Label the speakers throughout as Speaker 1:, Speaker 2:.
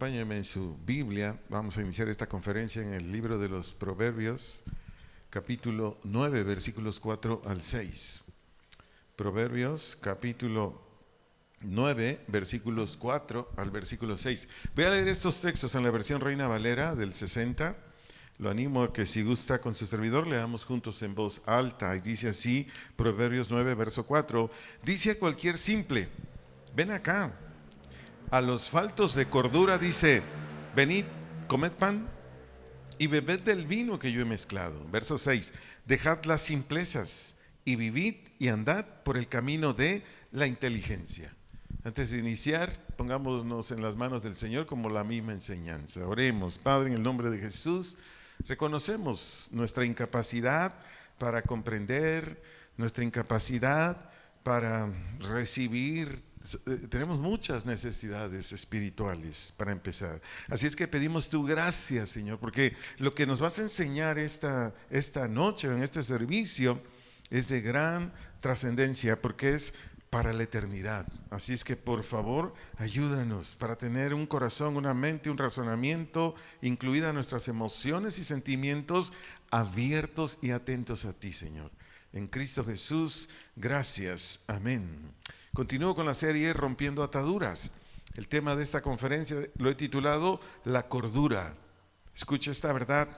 Speaker 1: Acompáñenme en su Biblia. Vamos a iniciar esta conferencia en el libro de los Proverbios, capítulo 9, versículos 4 al 6. Proverbios, capítulo 9, versículos 4 al versículo 6. Voy a leer estos textos en la versión Reina Valera del 60. Lo animo a que, si gusta, con su servidor leamos juntos en voz alta. Y dice así, Proverbios 9, verso 4. Dice a cualquier simple: ven acá. A los faltos de cordura dice: venid, comed pan y bebed del vino que yo he mezclado. Verso 6. Dejad las simplezas y vivid y andad por el camino de la inteligencia. Antes de iniciar, pongámonos en las manos del Señor como la misma enseñanza. Oremos. Padre, en el nombre de Jesús, reconocemos nuestra incapacidad para comprender, nuestra incapacidad para recibir. Tenemos muchas necesidades espirituales para empezar. Así es que pedimos tu gracia, Señor, porque lo que nos vas a enseñar esta noche en este servicio es de gran trascendencia, porque es para la eternidad. Así es que, por favor, ayúdanos para tener un corazón, una mente, un razonamiento, incluidas nuestras emociones y sentimientos, abiertos y atentos a ti, Señor. En Cristo Jesús, gracias. Amén. Continúo con la serie Rompiendo Ataduras. El tema de esta conferencia lo he titulado La cordura. Escucha esta verdad: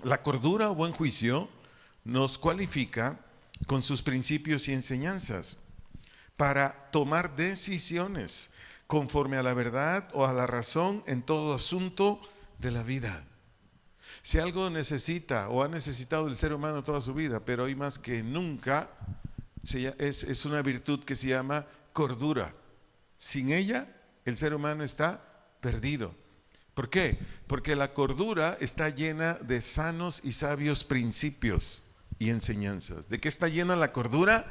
Speaker 1: la cordura o buen juicio nos cualifica con sus principios y enseñanzas para tomar decisiones conforme a la verdad o a la razón en todo asunto de la vida. Si algo necesita o ha necesitado el ser humano toda su vida, pero hoy más que nunca, es una virtud que se llama cordura. Sin ella, el ser humano está perdido. ¿Por qué? Porque la cordura está llena de sanos y sabios principios y enseñanzas. ¿De qué está llena la cordura?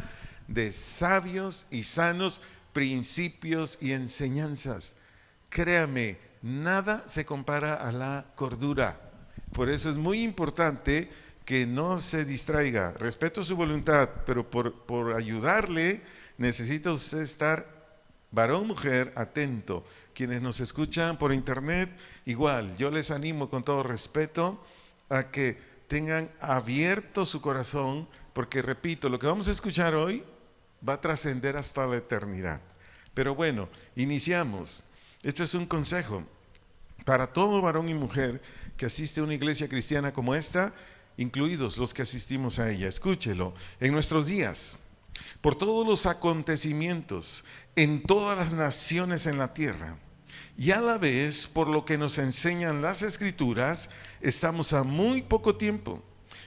Speaker 1: De sabios y sanos principios y enseñanzas. Créame, nada se compara a la cordura. Por eso es muy importante que no se distraiga. Respeto su voluntad, pero por ayudarle necesita usted estar, varón, mujer, atento. Quienes nos escuchan por internet, igual, yo les animo con todo respeto a que tengan abierto su corazón, porque repito, lo que vamos a escuchar hoy va a trascender hasta la eternidad. Pero bueno, iniciamos. Esto es un consejo para todo varón y mujer que asiste a una iglesia cristiana como esta, incluidos los que asistimos a ella. Escúchelo. En nuestros días, por todos los acontecimientos en todas las naciones en la tierra, y a la vez por lo que nos enseñan las Escrituras, estamos a muy poco tiempo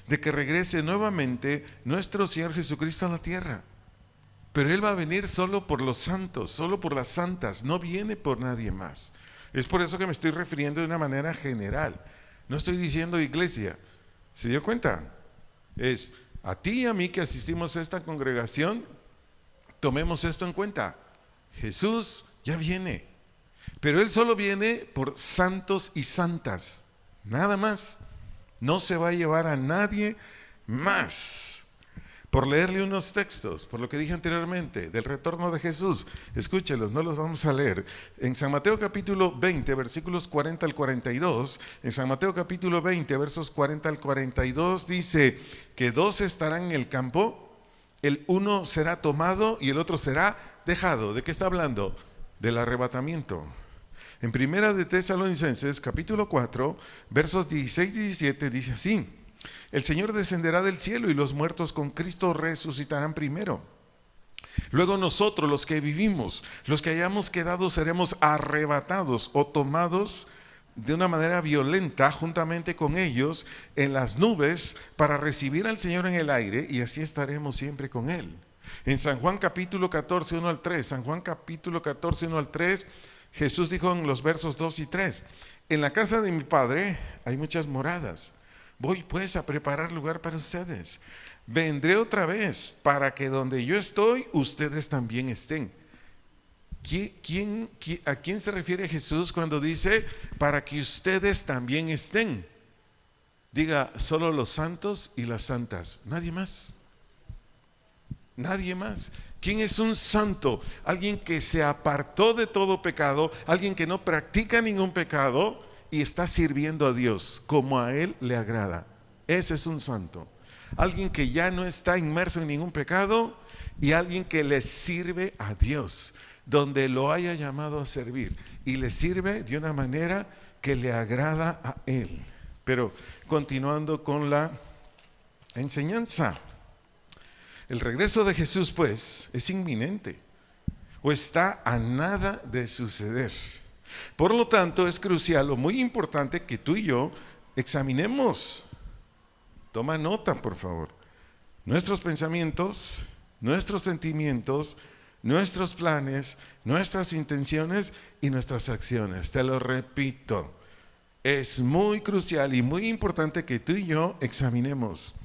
Speaker 1: de que regrese nuevamente nuestro Señor Jesucristo a la tierra. Pero Él va a venir solo por los santos, solo por las santas, no viene por nadie más. Es por eso que me estoy refiriendo de una manera general. No estoy diciendo iglesia. ¿Se dio cuenta? Es a ti y a mí que asistimos a esta congregación, tomemos esto en cuenta. Jesús ya viene, pero Él solo viene por santos y santas, nada más. No se va a llevar a nadie más. Por leerle unos textos, por lo que dije anteriormente, del retorno de Jesús. Escúchelos, no los vamos a leer. En San Mateo capítulo 20, versículos 40 al 42, en San Mateo capítulo 20, versos 40 al 42, dice que dos estarán en el campo, el uno será tomado y el otro será dejado. ¿De qué está hablando? Del arrebatamiento. En Primera de Tesalonicenses capítulo 4, versos 16 y 17, dice así: el Señor descenderá del cielo y los muertos con Cristo resucitarán primero. Luego nosotros, los que vivimos, los que hayamos quedado, seremos arrebatados o tomados de una manera violenta juntamente con ellos en las nubes para recibir al Señor en el aire, y así estaremos siempre con Él. En San Juan capítulo 14, 1 al 3, San Juan capítulo 14, 1 al 3, Jesús dijo en los versos 2 y 3: en la casa de mi Padre hay muchas moradas. Voy pues a preparar lugar para ustedes. Vendré otra vez para que donde yo estoy, ustedes también estén. ¿A quién se refiere Jesús cuando dice para que ustedes también estén? Diga, solo los santos y las santas, nadie más. Nadie más. ¿Quién es un santo? Alguien que se apartó de todo pecado, alguien que no practica ningún pecado y está sirviendo a Dios como a Él le agrada. Ese es un santo. Alguien que ya no está inmerso en ningún pecado y alguien que le sirve a Dios, donde lo haya llamado a servir, y le sirve de una manera que le agrada a Él. Pero continuando con la enseñanza. El regreso de Jesús, pues, es inminente o está a nada de suceder. Por lo tanto, es crucial o muy importante que tú y yo examinemos. Toma nota, por favor. Nuestros pensamientos, nuestros sentimientos, nuestros planes, nuestras intenciones y nuestras acciones. Te lo repito. Es muy crucial y muy importante que tú y yo examinemos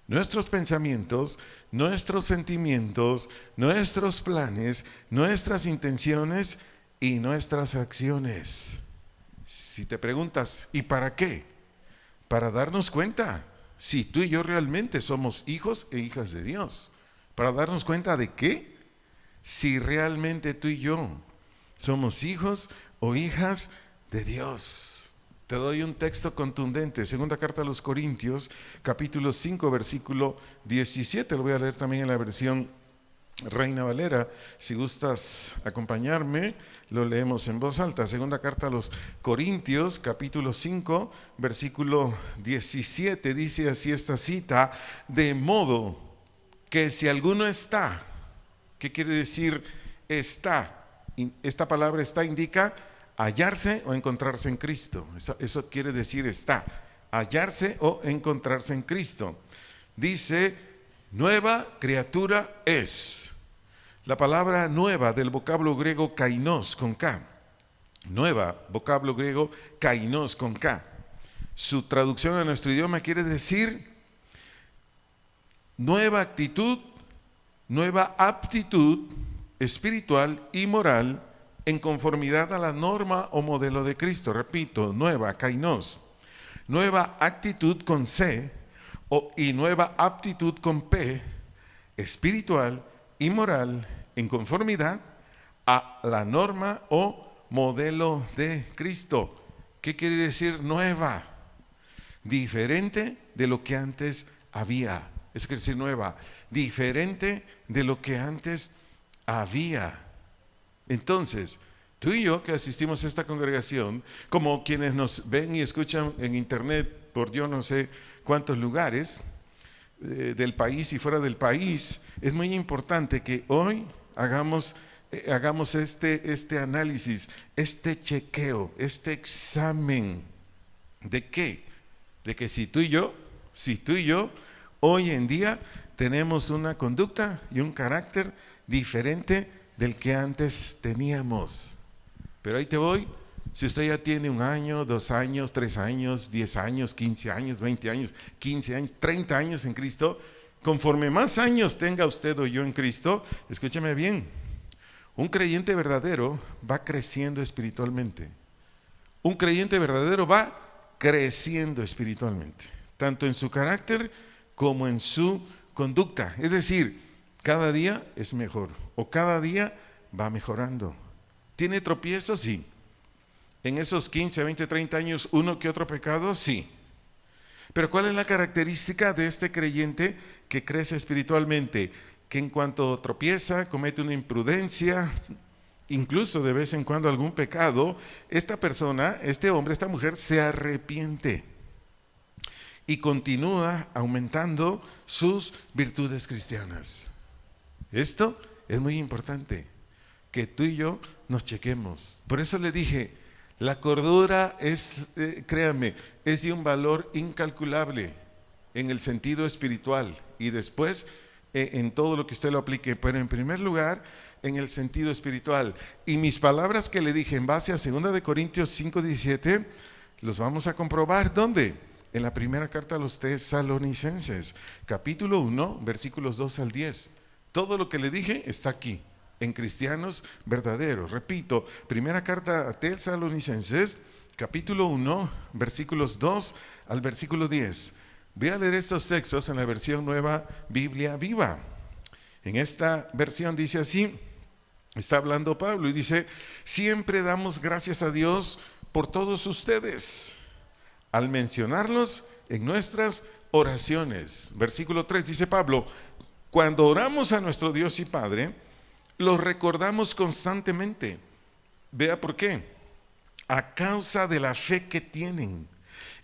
Speaker 1: nuestros pensamientos, nuestros sentimientos, nuestros planes, nuestras intenciones y nuestras acciones. Si te preguntas, ¿y para qué? Para darnos cuenta si tú y yo realmente somos hijos e hijas de Dios. Para darnos cuenta de qué, si realmente tú y yo somos hijos o hijas de Dios. Te doy un texto contundente, segunda carta a los Corintios, capítulo 5, versículo 17. Lo voy a leer también en la versión Reina Valera. Si gustas acompañarme, lo leemos en voz alta. Segunda carta a los Corintios, capítulo 5, versículo 17. Dice así esta cita: de modo que si alguno está, ¿qué quiere decir está? Esta palabra está indica hallarse o encontrarse en Cristo. Eso quiere decir está, hallarse o encontrarse en Cristo. Dice, nueva criatura es. La palabra nueva del vocablo griego kainos con K. Nueva, vocablo griego kainos con K. Su traducción a nuestro idioma quiere decir nueva actitud, nueva aptitud espiritual y moral en conformidad a la norma o modelo de Cristo. Repito, nueva, kainos. Nueva actitud con C y nueva aptitud con P, espiritual y moral en conformidad a la norma o modelo de Cristo. ¿Qué quiere decir nueva? Diferente de lo que antes había. Es decir, nueva, diferente de lo que antes había. Entonces, tú y yo que asistimos a esta congregación, como quienes nos ven y escuchan en internet por yo no sé cuántos lugares del país y fuera del país, es muy importante que hoy hagamos este análisis, este chequeo, este examen. ¿De qué? De que si tú y yo hoy en día tenemos una conducta y un carácter diferente del que antes teníamos. Pero ahí te voy. Si usted ya tiene 1 año, 2 años, 3 años, 10 años, 15 años, 20 años, 15 años, 30 años en Cristo, conforme más años tenga usted o yo en Cristo, escúcheme bien, un creyente verdadero va creciendo espiritualmente. Un creyente verdadero va creciendo espiritualmente, tanto en su carácter como en su conducta. Es decir, cada día es mejor o cada día va mejorando. ¿Tiene tropiezos? Sí. En esos 15, 20, 30 años, uno que otro pecado, sí. Pero ¿cuál es la característica de este creyente que crece espiritualmente? Que en cuanto tropieza, comete una imprudencia, incluso de vez en cuando algún pecado, esta persona, este hombre, esta mujer se arrepiente y continúa aumentando sus virtudes cristianas. Esto es muy importante, que tú y yo nos chequemos. Por eso le dije, la cordura es, créame, es de un valor incalculable en el sentido espiritual y después en todo lo que usted lo aplique, pero en primer lugar en el sentido espiritual. Y mis palabras que le dije en base a 2 de Corintios 5:17, los vamos a comprobar. ¿Dónde? En la primera carta a los Tesalonicenses, capítulo 1, versículos 2 al 10. Todo lo que le dije está aquí, en cristianos verdaderos. Repito, primera carta a Tesalonicenses, capítulo 1, versículos 2 al versículo 10. Voy a leer estos textos en la versión Nueva Biblia Viva. En esta versión dice así, está hablando Pablo y dice: siempre damos gracias a Dios por todos ustedes, al mencionarlos en nuestras oraciones. Versículo 3 dice Pablo: cuando oramos a nuestro Dios y Padre, los recordamos constantemente. Vea por qué: a causa de la fe que tienen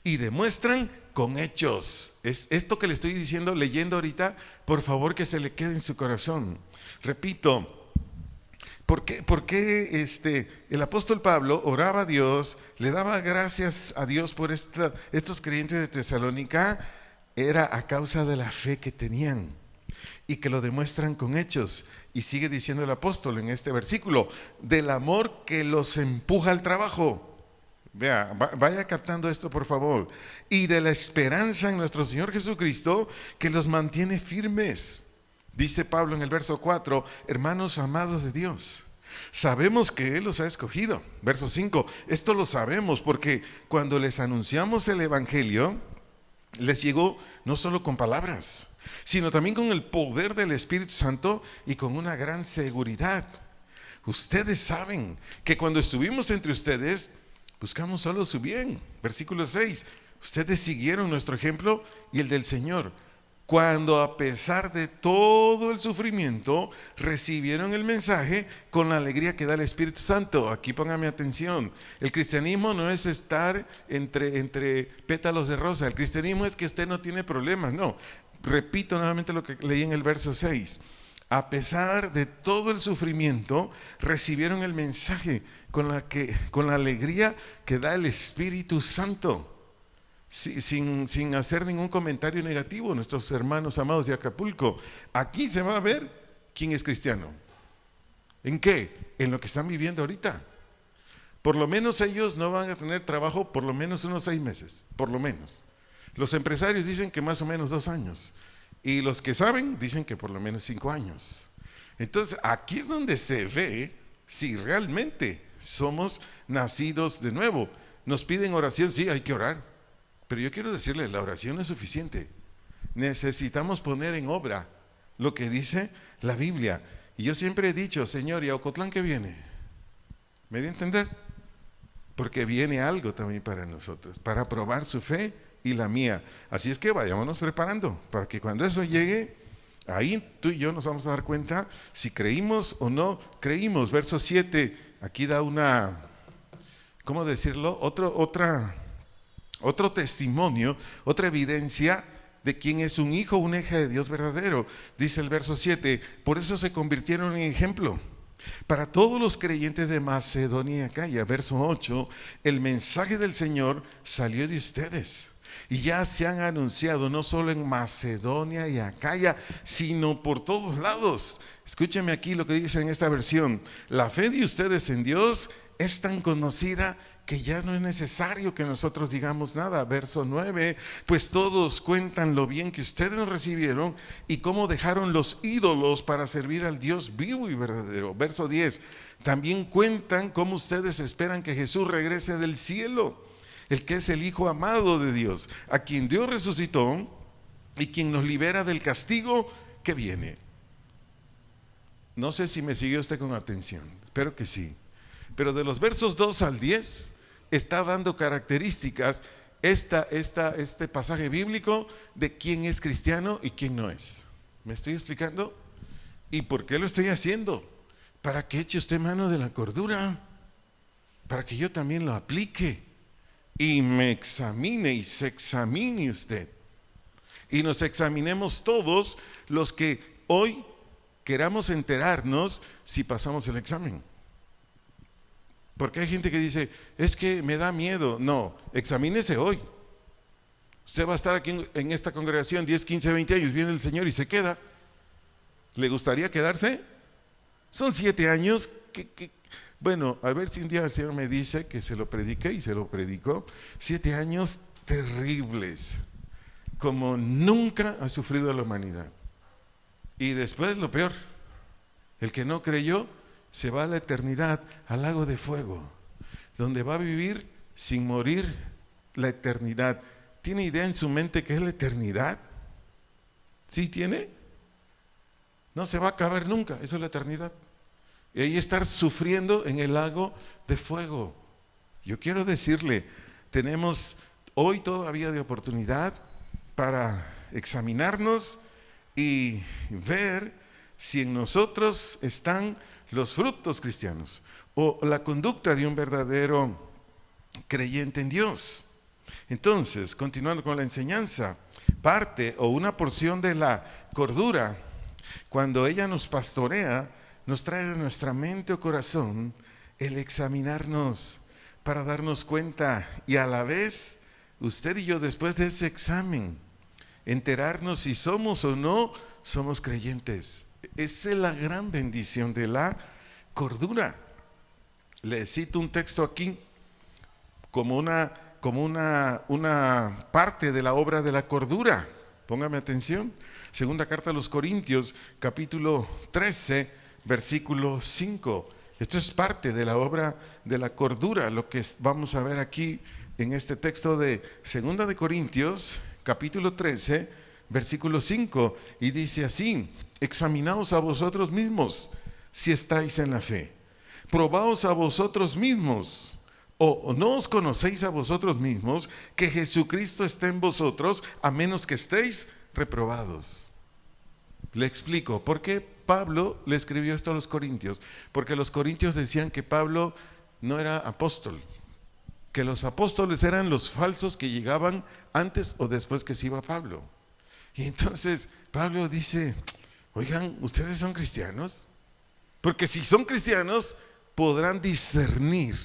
Speaker 1: y demuestran con hechos. Es esto que le estoy diciendo, leyendo ahorita, por favor que se le quede en su corazón. Repito, ¿por qué el apóstol Pablo oraba a Dios, le daba gracias a Dios por estos creyentes de Tesalónica? Era a causa de la fe que tenían y que lo demuestran con hechos. Y sigue diciendo el apóstol en este versículo: del amor que los empuja al trabajo. Vea, vaya captando esto por favor. Y de la esperanza en nuestro Señor Jesucristo, que los mantiene firmes. Dice Pablo en el verso 4: hermanos amados de Dios, sabemos que Él los ha escogido. Verso 5: esto lo sabemos porque cuando les anunciamos el Evangelio, les llegó no solo con palabras, sino también con el poder del Espíritu Santo y con una gran seguridad. Ustedes saben que cuando estuvimos entre ustedes, buscamos solo su bien. Versículo 6: ustedes siguieron nuestro ejemplo y el del Señor, cuando a pesar de todo el sufrimiento recibieron el mensaje con la alegría que da el Espíritu Santo. Aquí póngame atención: el cristianismo no es estar entre pétalos de rosa. El cristianismo es que usted no tiene problemas. No, repito nuevamente lo que leí en el verso 6: a pesar de todo el sufrimiento recibieron el mensaje con la alegría que da el Espíritu Santo. Sin hacer ningún comentario negativo, nuestros hermanos amados de Acapulco, aquí se va a ver quién es cristiano. ¿En qué? En lo que están viviendo ahorita. Por lo menos ellos no van a tener trabajo por lo menos unos 6 meses, por lo menos. Los empresarios dicen que más o menos 2 años, y los que saben dicen que por lo menos 5 años. Entonces aquí es donde se ve si realmente somos nacidos de nuevo. Nos piden oración, sí, hay que orar. Pero yo quiero decirles, la oración no es suficiente. Necesitamos poner en obra lo que dice la Biblia. Y yo siempre he dicho: Señor, ¿y a Ocotlán qué viene? ¿Me dio a entender? Porque viene algo también para nosotros, para probar su fe y la mía. Así es que vayámonos preparando, para que cuando eso llegue, ahí tú y yo nos vamos a dar cuenta si creímos o no creímos. Verso 7, aquí da una, ¿cómo decirlo? Otro testimonio, otra evidencia de quién es un hijo, una hija de Dios verdadero. Dice el verso 7: por eso se convirtieron en ejemplo para todos los creyentes de Macedonia y Acaya. Verso 8: el mensaje del Señor salió de ustedes y ya se han anunciado no solo en Macedonia y Acaya, sino por todos lados. Escúcheme aquí lo que dice en esta versión: la fe de ustedes en Dios es tan conocida que ya no es necesario que nosotros digamos nada. Verso 9: pues todos cuentan lo bien que ustedes nos recibieron y cómo dejaron los ídolos para servir al Dios vivo y verdadero. Verso 10: también cuentan cómo ustedes esperan que Jesús regrese del cielo, el que es el Hijo amado de Dios, a quien Dios resucitó y quien nos libera del castigo que viene. No sé si me siguió usted con atención, espero que sí. Pero de los versos 2 al 10 está dando características este pasaje bíblico de quién es cristiano y quién no es. ¿Me estoy explicando? ¿Y por qué lo estoy haciendo? Para que eche usted mano de la cordura, para que yo también lo aplique y me examine y se examine usted, y nos examinemos todos los que hoy queramos enterarnos si pasamos el examen. Porque hay gente que dice: es que me da miedo. No, examínese hoy. Usted va a estar aquí en esta congregación 10, 15, 20 años, viene el Señor y se queda. ¿Le gustaría quedarse? Son 7 años bueno, a ver si un día el Señor me dice que se lo predique, y se lo predicó. 7 años terribles, como nunca ha sufrido la humanidad. Y después lo peor, el que no creyó se va a la eternidad, al lago de fuego, donde va a vivir sin morir la eternidad. ¿Tiene idea en su mente qué es la eternidad? ¿Sí tiene? no se va a acabar nunca, eso es la eternidad. Y ahí estar sufriendo en el lago de fuego. Yo quiero decirle, tenemos hoy todavía de oportunidad para examinarnos y ver si en nosotros están los frutos cristianos o la conducta de un verdadero creyente en Dios. Entonces, continuando con la enseñanza, parte o una porción de la cordura, cuando ella nos pastorea, nos trae a nuestra mente o corazón el examinarnos para darnos cuenta y a la vez, usted y yo después de ese examen, enterarnos si somos o no somos creyentes. Esa es la gran bendición de la cordura. Le cito un texto aquí como una parte de la obra de la cordura. Póngame atención. Segunda carta a los Corintios, capítulo 13, versículo 5. Esto es parte de la obra de la cordura, lo que vamos a ver aquí en este texto de Segunda de Corintios, capítulo 13, versículo 5. Y dice así: examinaos a vosotros mismos si estáis en la fe. Probaos a vosotros mismos. ¿O no os conocéis a vosotros mismos que Jesucristo está en vosotros, a menos que estéis reprobados? Le explico, ¿por qué Pablo le escribió esto a los corintios? Porque los corintios decían que Pablo no era apóstol, que los apóstoles eran los falsos que llegaban antes o después que se iba Pablo. Y entonces Pablo dice, oigan, ¿ustedes son cristianos? Porque si son cristianos, podrán discernir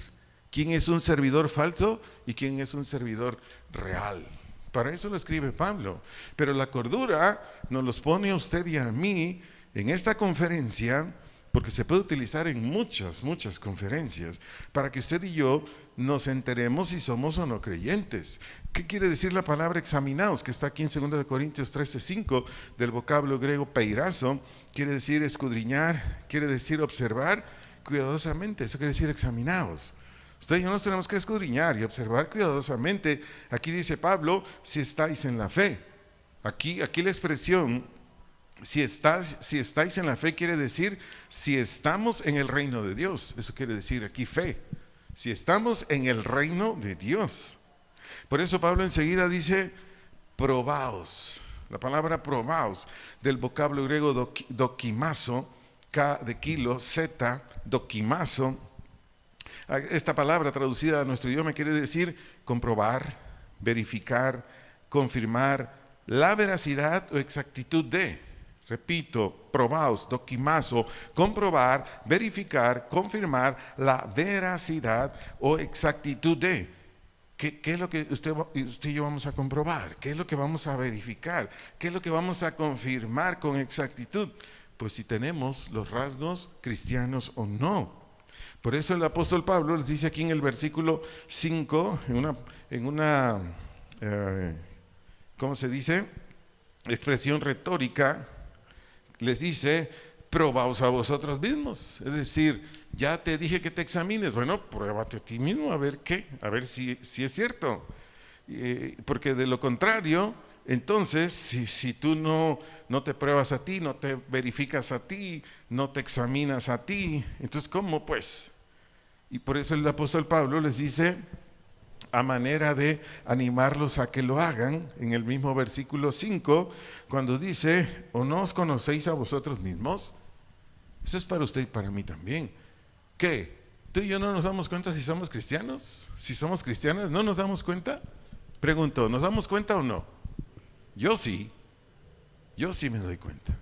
Speaker 1: quién es un servidor falso y quién es un servidor real. Para eso lo escribe Pablo. Pero la cordura nos los pone a usted y a mí en esta conferencia, porque se puede utilizar en muchas conferencias, para que usted y yo nos enteremos si somos o no creyentes. ¿Qué quiere decir la palabra examinaos, que está aquí en 2 Corintios 13:5, del vocablo griego peirazo? Quiere decir escudriñar, quiere decir observar cuidadosamente. Eso quiere decir examinaos. Usted y yo nos tenemos que escudriñar y observar cuidadosamente. Aquí dice Pablo, si estáis en la fe. Aquí la expresión, si estáis en la fe, quiere decir si estamos en el reino de Dios. Eso quiere decir aquí fe. Si estamos en el reino de Dios. Por eso Pablo enseguida dice, probaos. La palabra probaos, del vocablo griego dokimazo, K de kilo, Z, dokimazo. Esta palabra traducida a nuestro idioma quiere decir comprobar, verificar, confirmar la veracidad o exactitud de. Repito, probaos, dokimazo, comprobar, verificar, confirmar la veracidad o exactitud de. ¿Qué es lo que usted y yo vamos a comprobar? ¿Qué es lo que vamos a verificar? ¿Qué es lo que vamos a confirmar con exactitud? Pues si tenemos los rasgos cristianos o no. Por eso el apóstol Pablo les dice aquí en el versículo 5, en una ¿cómo se dice? Expresión retórica, les dice, probaos a vosotros mismos. Es decir, ya te dije que te examines, bueno, pruébate a ti mismo a ver qué, a ver si es cierto. Porque de lo contrario, entonces, si tú no te pruebas a ti, no te verificas a ti, no te examinas a ti, entonces ¿cómo pues? Y por eso el apóstol Pablo les dice, a manera de animarlos a que lo hagan, en el mismo versículo 5, cuando dice, ¿o no os conocéis a vosotros mismos? Eso es para usted y para mí también. ¿Qué? ¿Tú y yo no nos damos cuenta si somos cristianos? Si somos cristianas, ¿no nos damos cuenta? Pregunto, ¿nos damos cuenta o no? Yo sí me doy cuenta.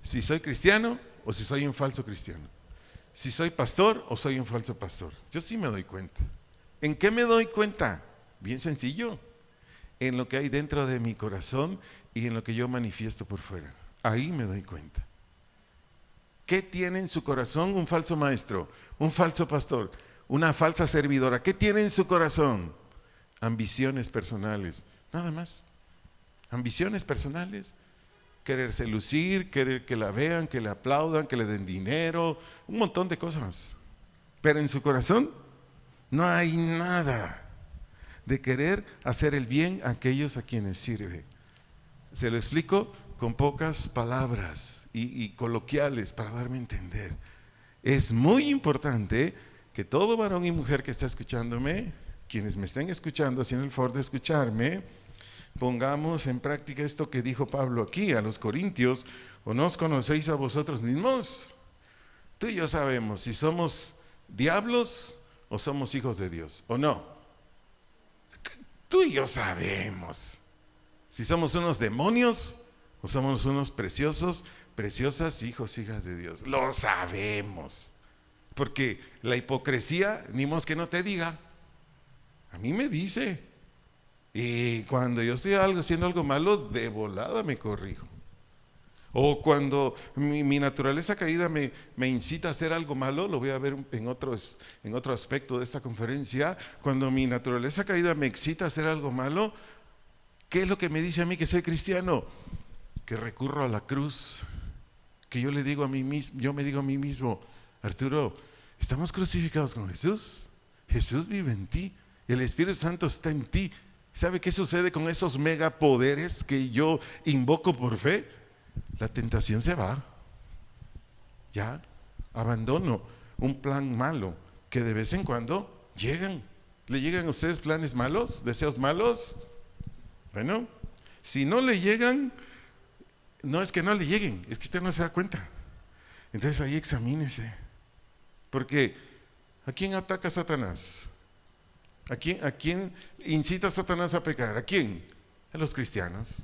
Speaker 1: Si soy cristiano o si soy un falso cristiano. Si soy pastor o soy un falso pastor. Yo sí me doy cuenta. ¿En qué me doy cuenta? Bien sencillo. En lo que hay dentro de mi corazón y en lo que yo manifiesto por fuera. Ahí me doy cuenta. ¿Qué tiene en su corazón un falso maestro, un falso pastor, una falsa servidora? ¿Qué tiene en su corazón? Ambiciones personales, nada más. Ambiciones personales, quererse lucir, querer que la vean, que le aplaudan, que le den dinero, un montón de cosas. Pero en su corazón no hay nada de querer hacer el bien a aquellos a quienes sirve. ¿Se lo explico? con pocas palabras y coloquiales para darme a entender. Es muy importante que todo varón y mujer que está escuchándome, quienes me estén escuchando, haciendo el favor de escucharme, pongamos en práctica esto que dijo Pablo aquí a los Corintios: ¿o no os conocéis a vosotros mismos? Tú y yo sabemos si somos diablos o somos hijos de Dios, ¿o no? Tú y yo sabemos si somos unos demonios o somos unos preciosos, preciosas hijos, hijas de Dios. Lo sabemos, porque la hipocresía, ni más que no te diga, a mí me dice, y cuando yo estoy haciendo algo malo, de volada me corrijo. O cuando mi naturaleza caída me incita a hacer algo malo, lo voy a ver en otro aspecto de esta conferencia. Cuando mi naturaleza caída me excita a hacer algo malo, ¿qué es lo que me dice a mí que soy cristiano? Que recurro a la cruz, que yo le digo a mí mismo, yo me digo a mí mismo: Arturo, estamos crucificados con Jesús, Jesús vive en ti, el Espíritu Santo está en ti. ¿Sabe qué sucede con esos megapoderes que yo invoco por fe? La tentación se va, ya abandono un plan malo que de vez en cuando llegan. ¿Le llegan a ustedes planes malos, deseos malos? Bueno, si no le llegan, no es que no le lleguen, es que usted no se da cuenta. Entonces ahí examínese, porque ¿a quién ataca Satanás? ¿A quién incita a Satanás a pecar? ¿A quién? A los cristianos.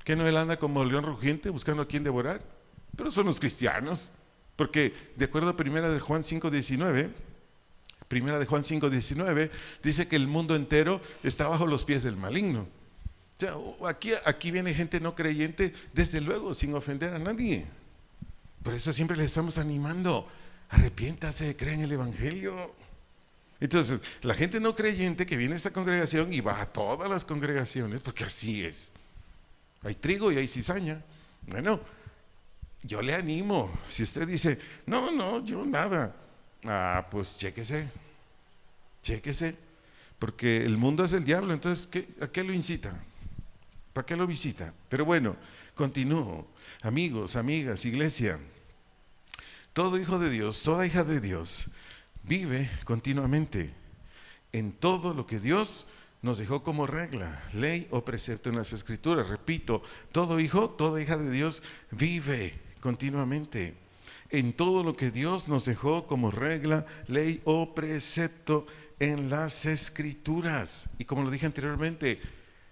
Speaker 1: ¿Que no él anda como león rugiente buscando a quién devorar? Pero son los cristianos, porque de acuerdo a Primera de Juan 5:19, dice que el mundo entero está bajo los pies del maligno. O sea, aquí viene gente no creyente, desde luego, sin ofender a nadie. Por eso siempre les estamos animando: arrepiéntase, crea en el Evangelio. Entonces, la gente no creyente que viene a esta congregación y va a todas las congregaciones, porque así es. Hay trigo y hay cizaña. Bueno, yo le animo. Si usted dice: no, yo nada, pues chéquese, porque el mundo es el diablo. Entonces, ¿a qué lo incita? ¿Para qué lo visita? Pero bueno, continúo. Amigos, amigas, iglesia, todo hijo de Dios, toda hija de Dios vive continuamente en todo lo que Dios nos dejó como regla, ley o precepto en las Escrituras. Repito, todo hijo, toda hija de Dios vive continuamente en todo lo que Dios nos dejó como regla, ley o precepto en las Escrituras. Y como lo dije anteriormente,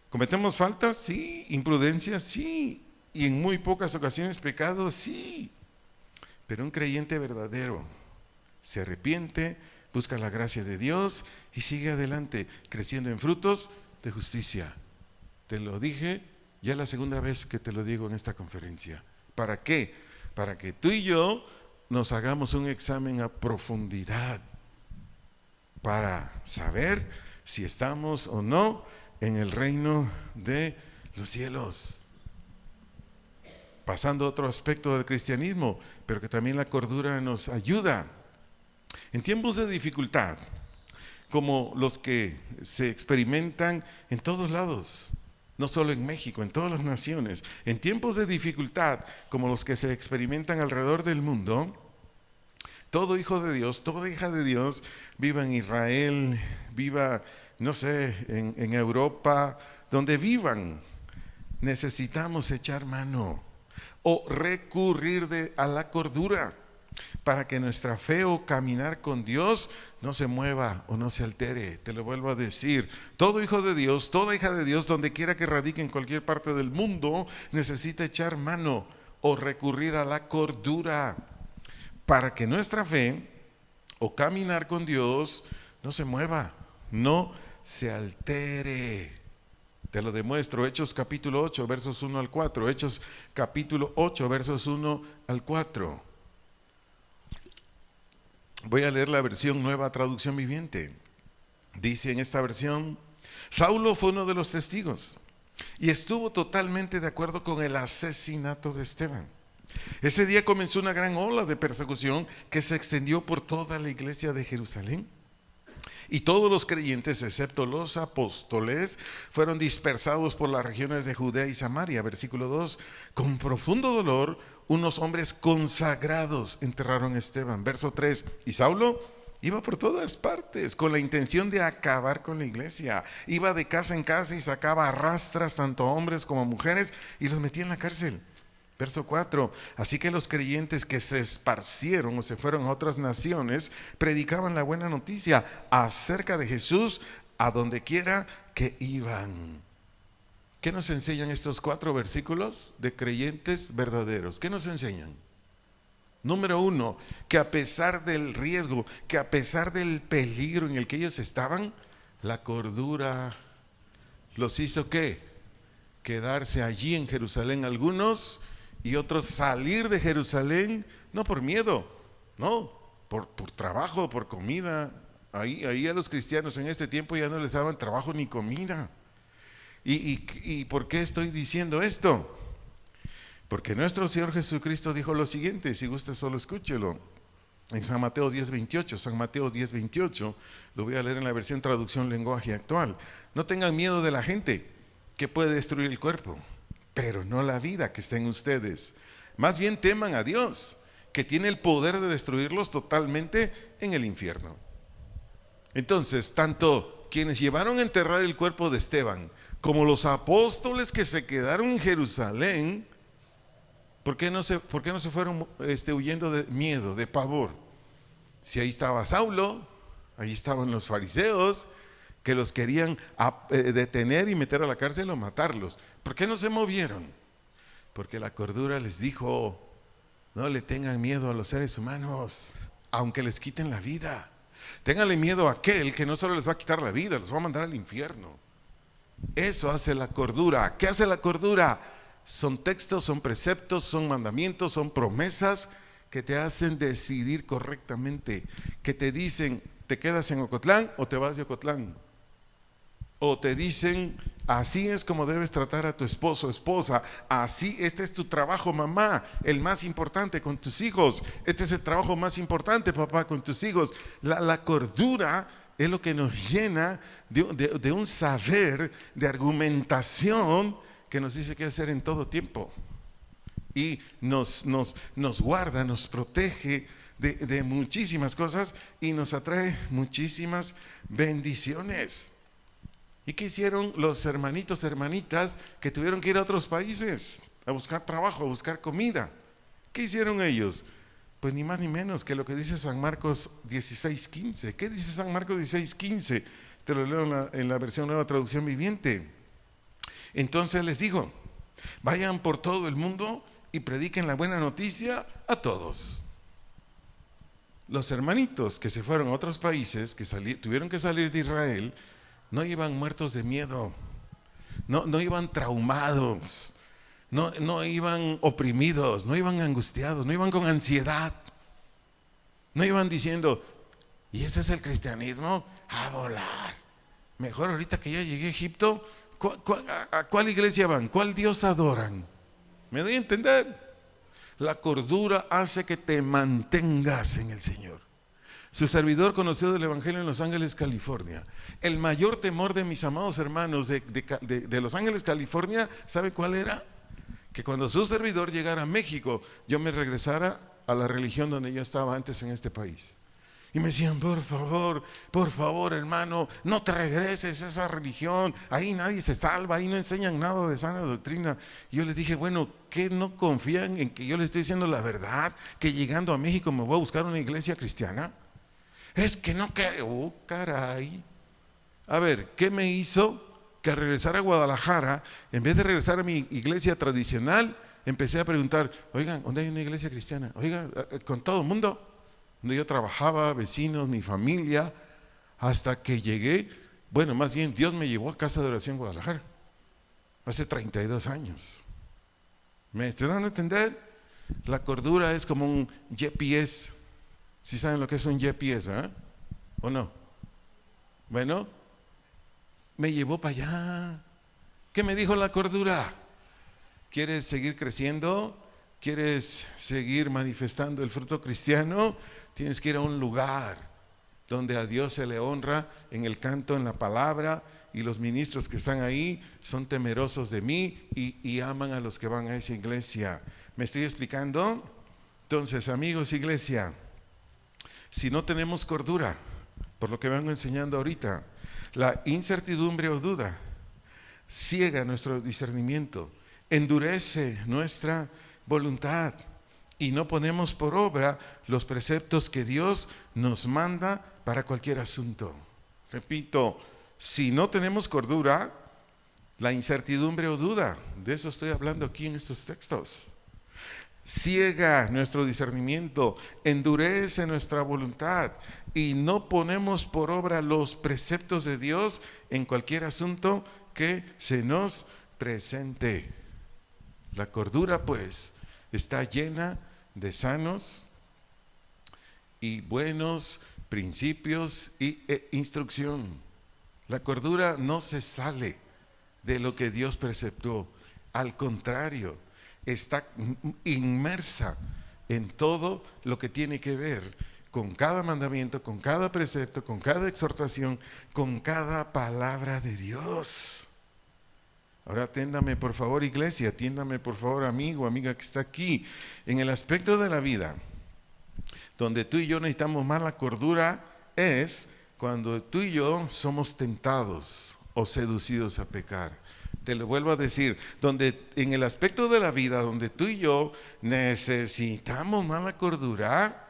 Speaker 1: ¿cometemos faltas? Sí. ¿Imprudencias? Sí. Y en muy pocas ocasiones pecados, sí. Pero un creyente verdadero se arrepiente, busca la gracia de Dios y sigue adelante, creciendo en frutos de justicia. Te lo dije ya la segunda vez que te lo digo en esta conferencia. ¿Para qué? Para que tú y yo nos hagamos un examen a profundidad para saber si estamos o no en el reino de los cielos. Pasando a otro aspecto del cristianismo, pero que también la cordura nos ayuda. En tiempos de dificultad, como los que se experimentan en todos lados, no solo en México, en todas las naciones, en tiempos de dificultad, como los que se experimentan alrededor del mundo, todo hijo de Dios, toda hija de Dios, viva en Israel, viva, no sé, en Europa, donde vivan, necesitamos echar mano o recurrir a la cordura, para que nuestra fe o caminar con Dios no se mueva o no se altere. Te lo vuelvo a decir: todo hijo de Dios, toda hija de Dios, donde quiera que radique en cualquier parte del mundo, necesita echar mano o recurrir a la cordura, para que nuestra fe o caminar con Dios no se mueva, no se altere. Te lo demuestro. Hechos capítulo 8, versos 1 al 4. Hechos capítulo 8, versos 1 al 4. Voy a leer la versión Nueva Traducción Viviente. Dice en esta versión: Saulo fue uno de los testigos y estuvo totalmente de acuerdo con el asesinato de Esteban. Ese día comenzó una gran ola de persecución que se extendió por toda la iglesia de Jerusalén. Y todos los creyentes, excepto los apóstoles, fueron dispersados por las regiones de Judea y Samaria. Versículo 2, con profundo dolor, unos hombres consagrados enterraron a Esteban. Verso 3, y Saulo iba por todas partes con la intención de acabar con la iglesia. Iba de casa en casa y sacaba a rastras tanto hombres como mujeres y los metía en la cárcel. Verso 4, así que los creyentes que se esparcieron o se fueron a otras naciones predicaban la buena noticia acerca de Jesús a donde quiera que iban. ¿Qué nos enseñan estos 4 versículos de creyentes verdaderos? ¿Qué nos enseñan? Número 1, que a pesar del riesgo, que a pesar del peligro en el que ellos estaban, la cordura los hizo ¿qué? Quedarse allí en Jerusalén algunos y otros salir de Jerusalén, no por miedo, no, por trabajo, por comida. Ahí a los cristianos en este tiempo ya no les daban trabajo ni comida. ¿Y por qué estoy diciendo esto? Porque nuestro Señor Jesucristo dijo lo siguiente, si gusta solo escúchelo, en San Mateo 10:28, San Mateo 10:28, lo voy a leer en la versión traducción lenguaje actual. No tengan miedo de la gente que puede destruir el cuerpo, pero no la vida que está en ustedes. Más bien teman a Dios, que tiene el poder de destruirlos totalmente en el infierno. Entonces, tanto quienes llevaron a enterrar el cuerpo de Esteban, como los apóstoles que se quedaron en Jerusalén, ¿por qué no se fueron huyendo de miedo, de pavor? Si ahí estaba Saulo, ahí estaban los fariseos, que los querían detener y meter a la cárcel o matarlos. ¿Por qué no se movieron? Porque la cordura les dijo, no le tengan miedo a los seres humanos, aunque les quiten la vida. Ténganle miedo a aquel que no solo les va a quitar la vida, los va a mandar al infierno. Eso hace la cordura. ¿Qué hace la cordura? Son textos, son preceptos, son mandamientos, son promesas que te hacen decidir correctamente, que te dicen, ¿te quedas en Ocotlán o te vas de Ocotlán? O te dicen, así es como debes tratar a tu esposo, esposa, así, este es tu trabajo, mamá, el más importante con tus hijos, este es el trabajo más importante, papá, con tus hijos. La cordura es lo que nos llena de un saber, de argumentación que nos dice qué hacer en todo tiempo. Y nos guarda, nos protege de muchísimas cosas y nos atrae muchísimas bendiciones. ¿Y qué hicieron los hermanitos, hermanitas que tuvieron que ir a otros países a buscar trabajo, a buscar comida? ¿Qué hicieron ellos? Pues ni más ni menos que lo que dice San Marcos 16:15. ¿Qué dice San Marcos 16:15? Te lo leo en la versión Nueva Traducción Viviente. Entonces les dijo, vayan por todo el mundo y prediquen la buena noticia a todos. Los hermanitos que se fueron a otros países, que tuvieron que salir de Israel, no iban muertos de miedo, no iban traumados, no iban oprimidos, no iban angustiados, no iban con ansiedad, no iban diciendo, ¿y ese es el cristianismo? A volar. Mejor ahorita que ya llegué a Egipto, ¿a cuál iglesia van? ¿Cuál Dios adoran? ¿Me doy a entender? La cordura hace que te mantengas en el Señor. Su servidor conoció del Evangelio en Los Ángeles, California. El mayor temor de mis amados hermanos de Los Ángeles, California, ¿sabe cuál era? Que cuando su servidor llegara a México, yo me regresara a la religión donde yo estaba antes en este país. Y me decían, por favor, hermano, no te regreses a esa religión, ahí nadie se salva, ahí no enseñan nada de sana doctrina. Y yo les dije, bueno, ¿qué no confían en que yo les estoy diciendo la verdad? Que llegando a México me voy a buscar una iglesia cristiana. Es que no quiero, caray. A ver, ¿qué me hizo que al regresar a Guadalajara, en vez de regresar a mi iglesia tradicional, empecé a preguntar, oigan, ¿dónde hay una iglesia cristiana? Oigan, con todo el mundo, donde yo trabajaba, vecinos, mi familia, hasta que llegué, bueno, más bien Dios me llevó a Casa de Oración Guadalajara, hace 32 años. ¿Me están dando a entender? La cordura es como un GPS. ¿Sí saben lo que es un GPS, o no? Bueno, me llevó para allá. ¿Qué me dijo la cordura? ¿Quieres seguir creciendo? ¿Quieres seguir manifestando el fruto cristiano? Tienes que ir a un lugar donde a Dios se le honra en el canto, en la palabra, y los ministros que están ahí son temerosos de mí y aman a los que van a esa iglesia. ¿Me estoy explicando? Entonces, amigos, iglesia, si no tenemos cordura, por lo que vengo enseñando ahorita, la incertidumbre o duda ciega nuestro discernimiento, endurece nuestra voluntad y no ponemos por obra los preceptos que Dios nos manda para cualquier asunto. Repito, si no tenemos cordura, la incertidumbre o duda, de eso estoy hablando aquí en estos textos, ciega nuestro discernimiento, endurece nuestra voluntad y no ponemos por obra los preceptos de Dios en cualquier asunto que se nos presente. La cordura, pues, está llena de sanos y buenos principios e instrucción. La cordura no se sale de lo que Dios preceptó, al contrario, está inmersa en todo lo que tiene que ver con cada mandamiento, con cada precepto, con cada exhortación, con cada palabra de Dios. Ahora atiéndame por favor, iglesia, atiéndame por favor, amigo, amiga que está aquí. En el aspecto de la vida, donde tú y yo necesitamos más la cordura, es cuando tú y yo somos tentados o seducidos a pecar. Te lo vuelvo a decir, donde en el aspecto de la vida, donde tú y yo necesitamos más la cordura,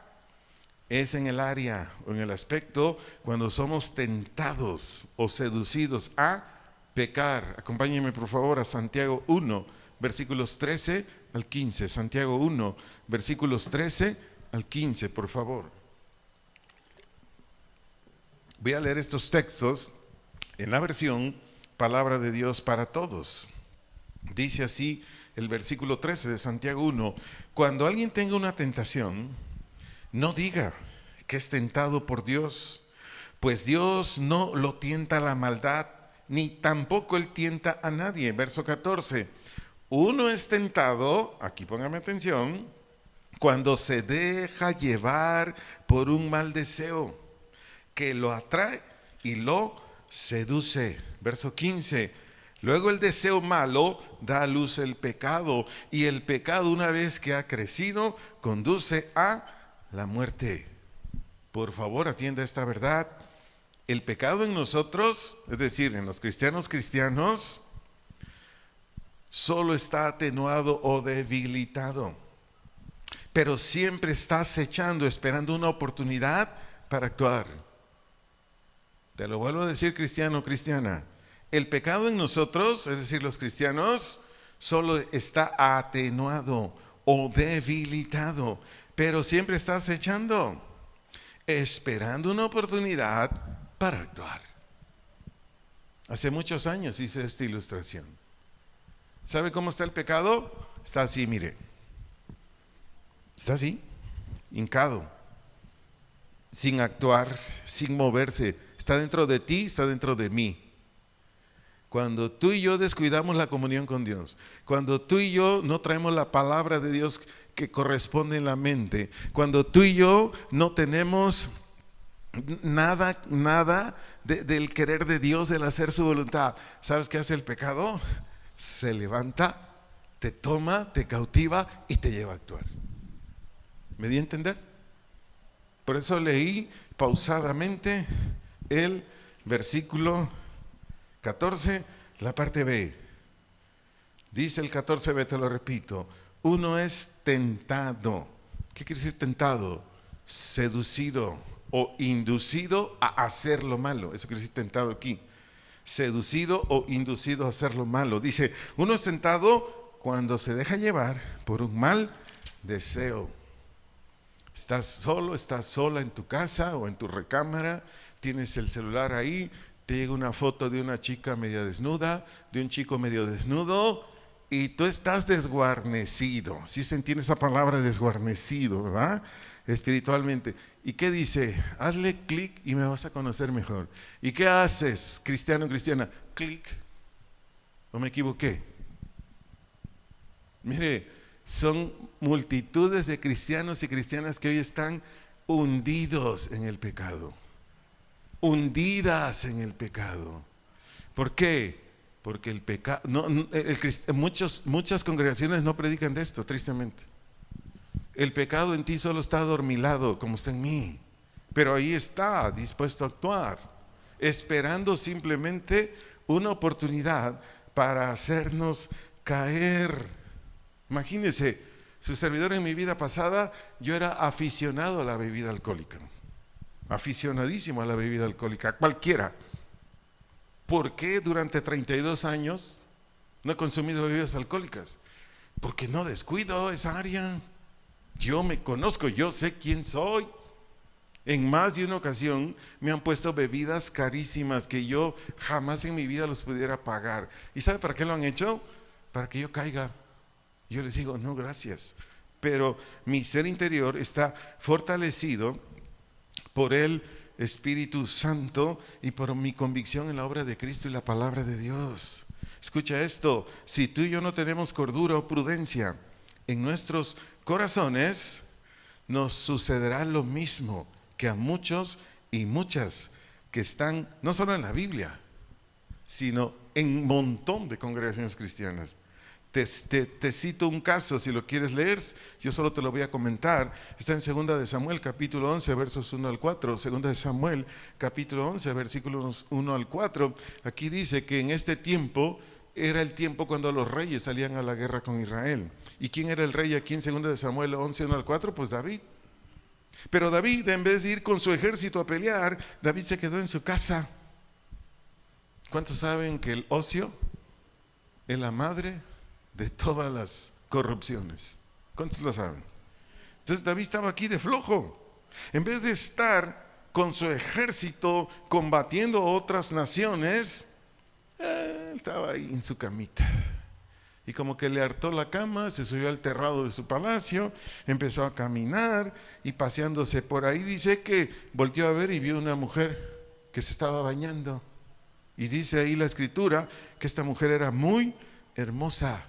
Speaker 1: es en el área o en el aspecto cuando somos tentados o seducidos a pecar. Acompáñenme por favor a Santiago 1, versículos 13 al 15. Santiago 1, versículos 13 al 15, por favor. Voy a leer estos textos en la versión Palabra de Dios para Todos. Dice así el versículo 13 de Santiago 1: cuando alguien tenga una tentación, no diga que es tentado por Dios, pues Dios no lo tienta a la maldad, ni tampoco él tienta a nadie. Verso 14: uno es tentado, aquí póngame atención, cuando se deja llevar por un mal deseo que lo atrae y lo seduce. Verso 15: luego el deseo malo da a luz el pecado, y el pecado, una vez que ha crecido, conduce a la muerte. Por favor, atienda esta verdad. El pecado en nosotros, es decir, en los cristianos, solo está atenuado o debilitado, pero siempre está acechando, esperando una oportunidad para actuar. Te lo vuelvo a decir, cristiano, cristiana. El pecado en nosotros, es decir, los cristianos, solo está atenuado o debilitado, pero siempre está acechando, esperando una oportunidad para actuar. Hace muchos años hice esta ilustración. ¿Sabe cómo está el pecado? Está así, mire. Está así, hincado, sin actuar, sin moverse. Está dentro de ti, está dentro de mí. Cuando tú y yo descuidamos la comunión con Dios, cuando tú y yo no traemos la palabra de Dios que corresponde en la mente, cuando tú y yo no tenemos nada del querer de Dios, del hacer su voluntad, ¿sabes qué hace el pecado? Se levanta, te toma, te cautiva y te lleva a actuar. ¿Me di a entender? Por eso leí pausadamente el versículo 14, la parte B. Dice el 14b, te lo repito: uno es tentado. ¿Qué quiere decir tentado? Seducido o inducido a hacer lo malo. Eso quiere decir tentado aquí. Seducido o inducido a hacer lo malo. Dice, uno es tentado cuando se deja llevar por un mal deseo. Estás solo, estás sola en tu casa o en tu recámara, tienes el celular ahí, te llega una foto de una chica media desnuda, de un chico medio desnudo, y tú estás desguarnecido. ¿Sí se entiende esa palabra, desguarnecido, verdad? Espiritualmente. ¿Y qué dice? Hazle clic y me vas a conocer mejor. ¿Y qué haces, cristiano, cristiana? Clic. ¿No me equivoqué? Mire, son multitudes de cristianos y cristianas que hoy están hundidos en el pecado. hundidas en el pecado. ¿Por qué? Porque el pecado, muchas congregaciones no predican de esto, tristemente. El pecado en ti solo está adormilado, como está en mí, pero ahí está, dispuesto a actuar, esperando simplemente una oportunidad para hacernos caer. Imagínense, su servidor en mi vida pasada, yo era aficionado a la bebida alcohólica, aficionadísimo a la bebida alcohólica, cualquiera. ¿Por qué durante 32 años no he consumido bebidas alcohólicas? Porque no descuido esa área. Yo me conozco, yo sé quién soy. En más de una ocasión me han puesto bebidas carísimas que yo jamás en mi vida los pudiera pagar. ¿Y sabe para qué lo han hecho? Para que yo caiga. Yo les digo, no, gracias. Pero mi ser interior está fortalecido por el Espíritu Santo y por mi convicción en la obra de Cristo y la palabra de Dios. Escucha esto, si tú y yo no tenemos cordura o prudencia en nuestros corazones, nos sucederá lo mismo que a muchos y muchas que están no solo en la Biblia, sino en un montón de congregaciones cristianas. Te cito un caso, si lo quieres leer, yo solo te lo voy a comentar. Está en 2 de Samuel, capítulo 11, versos 1 al 4. 2 de Samuel, capítulo 11, versículos 1 al 4. Aquí dice que en este tiempo era el tiempo cuando los reyes salían a la guerra con Israel. ¿Y quién era el rey aquí en 2 de Samuel 11, 1 al 4? Pues David. Pero David, en vez de ir con su ejército a pelear, David se quedó en su casa. ¿Cuántos saben que el ocio es la madre de todas las corrupciones? ¿Cuántos lo saben? Entonces David estaba aquí de flojo. En vez de estar con su ejército combatiendo a otras naciones, estaba ahí en su camita. Y como que le hartó la cama, se subió al terrado de su palacio, empezó a caminar y paseándose por ahí, dice que volteó a ver y vio una mujer que se estaba bañando. Y dice ahí la escritura que esta mujer era muy hermosa.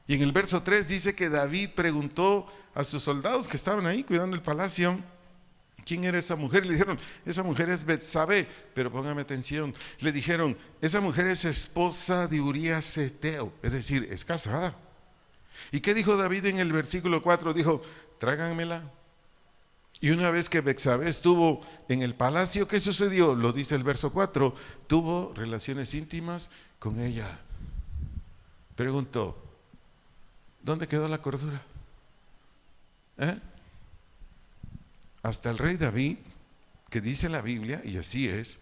Speaker 1: Y en el verso 3 dice que David preguntó a sus soldados que estaban ahí cuidando el palacio, ¿quién era esa mujer? Le dijeron, esa mujer es Betsabé, pero póngame atención, le dijeron, esa mujer es esposa de Urías Eteo, es decir, es casada. ¿Y qué dijo David en el versículo 4? Dijo, tráiganmela. Y una vez que Betsabé estuvo en el palacio, ¿qué sucedió? Lo dice el verso 4, tuvo relaciones íntimas con ella. Preguntó, ¿dónde quedó la cordura? Hasta el rey David, que dice la Biblia, y así es,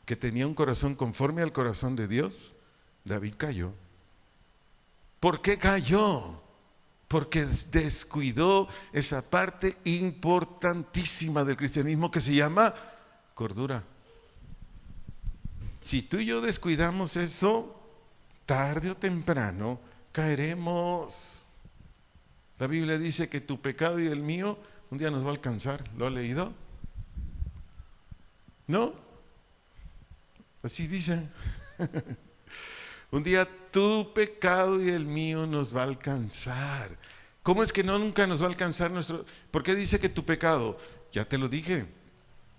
Speaker 1: que tenía un corazón conforme al corazón de Dios, David cayó. ¿Por qué cayó? Porque descuidó esa parte importantísima del cristianismo que se llama cordura. Si tú y yo descuidamos eso, tarde o temprano caeremos. La Biblia dice que tu pecado y el mío un día nos va a alcanzar. ¿Lo ha leído? ¿No? Así dice. Un día tu pecado y el mío nos va a alcanzar. ¿Cómo es que no nunca nos va a alcanzar nuestro? ¿Por qué dice que tu pecado? Ya te lo dije.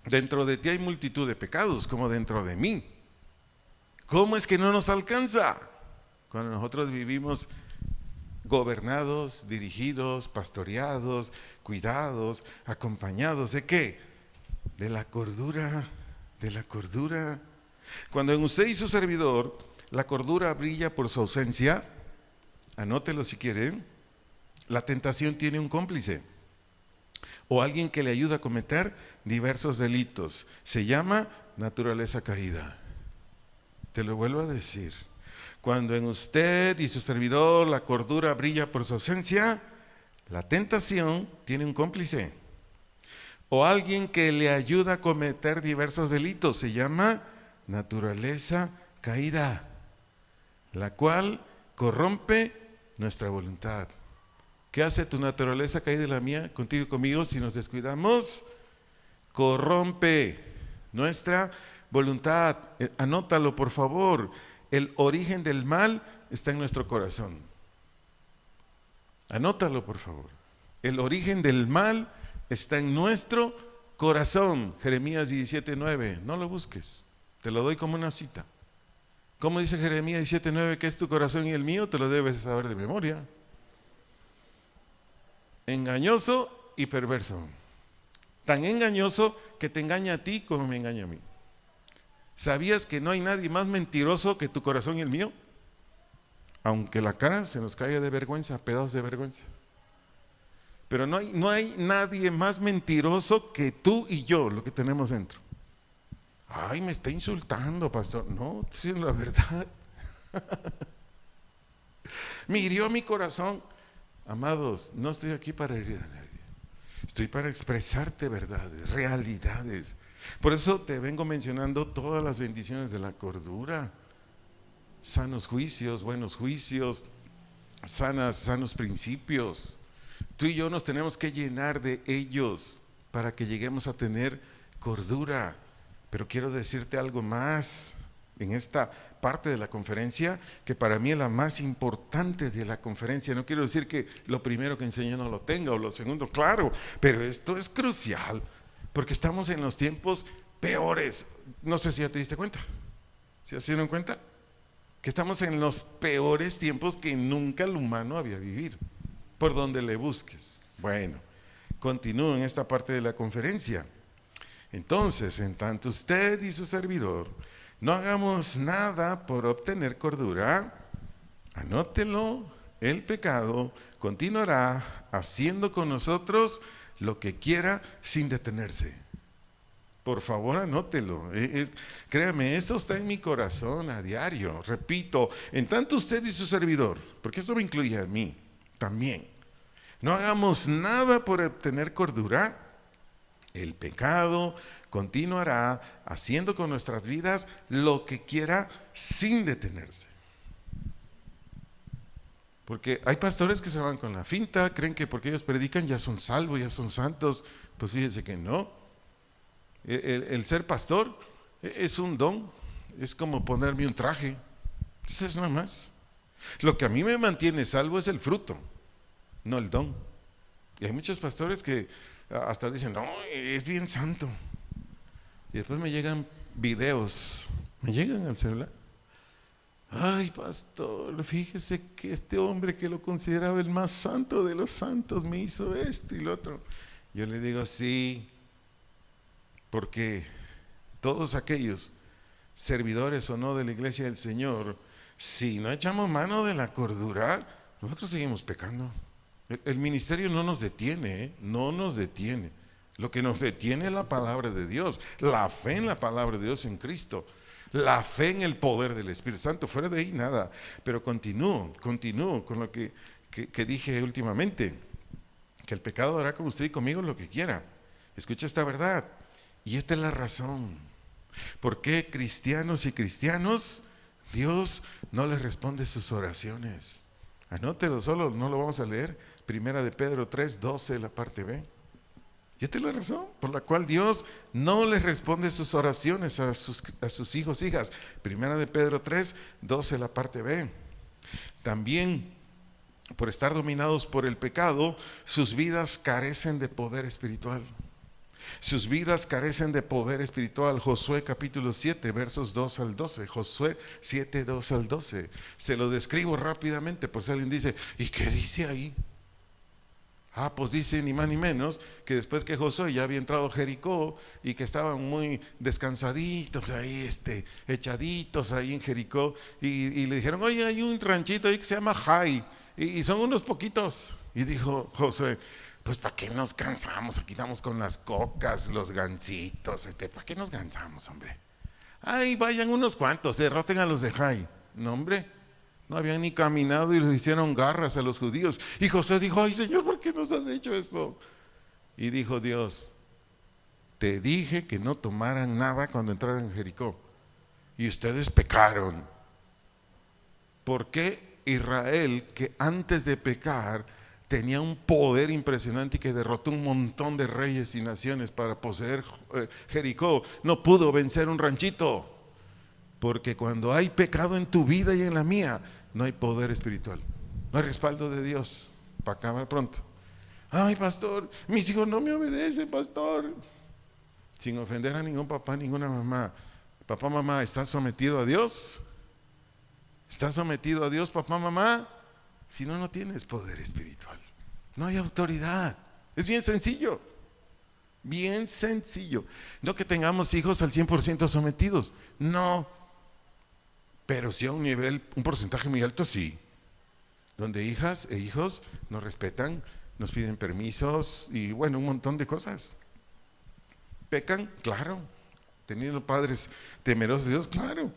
Speaker 1: Dentro de ti hay multitud de pecados, como dentro de mí. ¿Cómo es que no nos alcanza? Cuando nosotros vivimos gobernados, dirigidos, pastoreados, cuidados, acompañados, ¿de qué? De la cordura, de la cordura. Cuando en usted y su servidor la cordura brilla por su ausencia, anótelo si quieren, la tentación tiene un cómplice o alguien que le ayuda a cometer diversos delitos. Se llama naturaleza caída. Te lo vuelvo a decir. Cuando en usted y su servidor la cordura brilla por su ausencia, la tentación tiene un cómplice o alguien que le ayuda a cometer diversos delitos. Se llama naturaleza caída, la cual corrompe nuestra voluntad. ¿Qué hace tu naturaleza caída y la mía, contigo y conmigo, si nos descuidamos? Corrompe nuestra voluntad. Anótalo, por favor. El origen del mal está en nuestro corazón. Anótalo, por favor. El origen del mal está en nuestro corazón, Jeremías 17:9, no lo busques, te lo doy como una cita. ¿Cómo dice Jeremías 17:9 que es tu corazón y el mío? Te lo debes saber de memoria. Engañoso y perverso, tan engañoso que te engaña a ti como me engaña a mí. ¿Sabías que no hay nadie más mentiroso que tu corazón y el mío? Aunque la cara se nos caiga de vergüenza, pedazos de vergüenza. Pero no hay nadie más mentiroso que tú y yo, lo que tenemos dentro. Ay, me está insultando, pastor. No, sí, la verdad. Me hirió mi corazón. Amados, no estoy aquí para herir a nadie. Estoy para expresarte verdades, realidades. Por eso te vengo mencionando todas las bendiciones de la cordura. Sanos juicios, buenos juicios, sanos principios. Tú y yo nos tenemos que llenar de ellos para que lleguemos a tener cordura. Pero quiero decirte algo más en esta parte de la conferencia, que para mí es la más importante de la conferencia. No quiero decir que lo primero que enseñé no lo tenga, o lo segundo, claro, pero esto es crucial, porque estamos en los tiempos peores. No sé si ya te diste cuenta, ¿sí se dieron cuenta? Que estamos en los peores tiempos que nunca el humano había vivido, por donde le busques. Bueno, continúo en esta parte de la conferencia. Entonces, en tanto usted y su servidor no hagamos nada por obtener cordura, anótelo, el pecado continuará haciendo con nosotros lo que quiera sin detenerse. Por favor, anótelo. Créame, esto está en mi corazón a diario. Repito, en tanto usted y su servidor, porque esto me incluye a mí también, no hagamos nada por obtener cordura, el pecado continuará haciendo con nuestras vidas lo que quiera sin detenerse. Porque hay pastores que se van con la finta, creen que porque ellos predican ya son salvos, ya son santos. Pues fíjense que no. El ser pastor es un don, es como ponerme un traje. Eso es nada más. Lo que a mí me mantiene salvo es el fruto, no el don. Y hay muchos pastores que hasta dicen, no, es bien santo. Y después me llegan videos, me llegan al celular. Ay, pastor, fíjese que este hombre que lo consideraba el más santo de los santos me hizo esto y lo otro. Yo le digo, sí, porque todos aquellos servidores o no de la iglesia del Señor, si no echamos mano de la cordura, nosotros seguimos pecando. El ministerio no nos detiene, no nos detiene. Lo que nos detiene es la palabra de Dios, la fe en la palabra de Dios en Cristo, la fe en el poder del Espíritu Santo. Fuera de ahí nada. Pero continúo con lo que dije últimamente, que el pecado hará con usted y conmigo lo que quiera. Escucha esta verdad, y esta es la razón por qué cristianos y cristianos Dios no les responde sus oraciones. Anótelo, solo no lo vamos a leer. Primera de Pedro 3:12, la parte B. Y esta es la razón por la cual Dios no les responde sus oraciones a sus hijos, hijas. Primera de Pedro 3:12, la parte B. También, por estar dominados por el pecado, sus vidas carecen de poder espiritual. Sus vidas carecen de poder espiritual. Josué capítulo 7, versos 2 al 12. Josué 7, 2 al 12. Se lo describo rápidamente por si alguien dice, ¿y qué dice ahí? Pues dice ni más ni menos que después que Josué ya había entrado a Jericó y que estaban muy descansaditos ahí, echaditos ahí en Jericó, y le dijeron, oye, hay un ranchito ahí que se llama Jai, y son unos poquitos. Y dijo Josué, pues ¿para qué nos cansamos? Aquí estamos con las cocas, los gancitos, ¿para qué nos cansamos, hombre? Ay, vayan unos cuantos, derroten a los de Jai. No, hombre, no habían ni caminado y les hicieron garras a los judíos. Y José dijo, ay, Señor, ¿por qué nos has hecho esto? Y dijo Dios, te dije que no tomaran nada cuando entraran en Jericó, y ustedes pecaron. ¿Por qué Israel, que antes de pecar tenía un poder impresionante y que derrotó un montón de reyes y naciones para poseer Jericó, no pudo vencer un ranchito? Porque cuando hay pecado en tu vida y en la mía, no hay poder espiritual, no hay respaldo de Dios. Para acabar pronto, ay, pastor, mis hijos no me obedecen, pastor. sin ofender a ningún papá, ninguna mamá. Papá, mamá, ¿estás sometido a Dios? ¿Estás sometido a Dios, papá, mamá? Si no, no tienes poder espiritual. No hay autoridad. Es bien sencillo. Bien sencillo. No que tengamos hijos al 100% sometidos. No. Pero sí a un nivel, un porcentaje muy alto, sí. Donde hijas e hijos nos respetan, nos piden permisos y bueno, un montón de cosas. ¿Pecan? Claro. Teniendo padres temerosos de Dios, claro.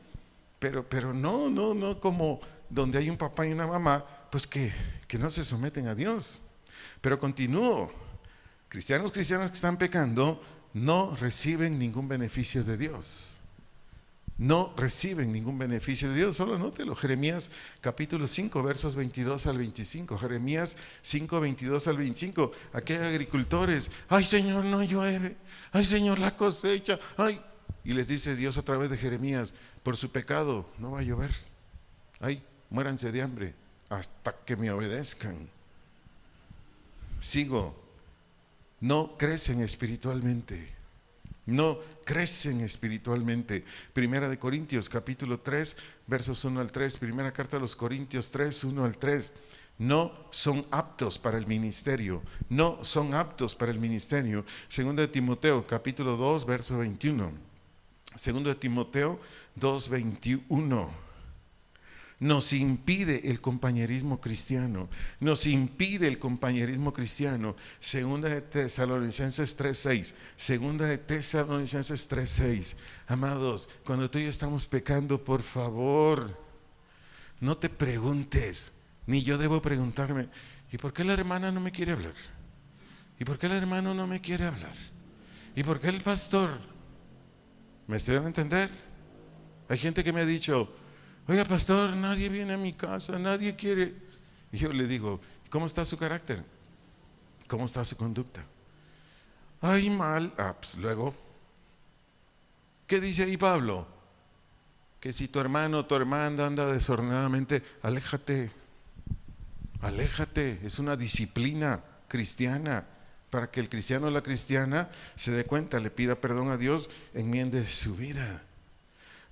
Speaker 1: Pero no como donde hay un papá y una mamá, pues que no se someten a Dios. Pero continúo. Cristianos que están pecando no reciben ningún beneficio de Dios. No reciben ningún beneficio de Dios. Solo anótelo. Jeremías capítulo 5 versos 22 al 25. Jeremías 5, 22 al 25. Aquí hay agricultores. Ay, Señor, no llueve. Ay, Señor, la cosecha. Ay. Y les dice Dios a través de Jeremías: por su pecado no va a llover. Ay, muéranse de hambre hasta que me obedezcan. Sigo. No crecen espiritualmente. No crecen espiritualmente. Primera de Corintios capítulo 3 versos 1 al 3. Primera carta a los Corintios 3, 1 al 3. No son aptos para el ministerio. No son aptos para el ministerio. Segunda de Timoteo capítulo 2 verso 21. Segunda de Timoteo 2, 21. Nos impide el compañerismo cristiano. Nos impide el compañerismo cristiano. Segunda de Tesalonicenses 3:6. Segunda de Tesalonicenses 3:6. Amados, cuando tú y yo estamos pecando, por favor, no te preguntes, ni yo debo preguntarme, ¿y por qué la hermana no me quiere hablar? ¿Y por qué el hermano no me quiere hablar? ¿Y por qué el pastor? ¿Me estoy dando a entender? Hay gente que me ha dicho: oiga, pastor, nadie viene a mi casa, nadie quiere. Y yo le digo: ¿cómo está su carácter? ¿Cómo está su conducta? Ay, mal. Pues luego, ¿qué dice ahí Pablo? Que si tu hermano o tu hermana anda desordenadamente, aléjate. Aléjate. Es una disciplina cristiana para que el cristiano o la cristiana se dé cuenta, le pida perdón a Dios, enmiende su vida.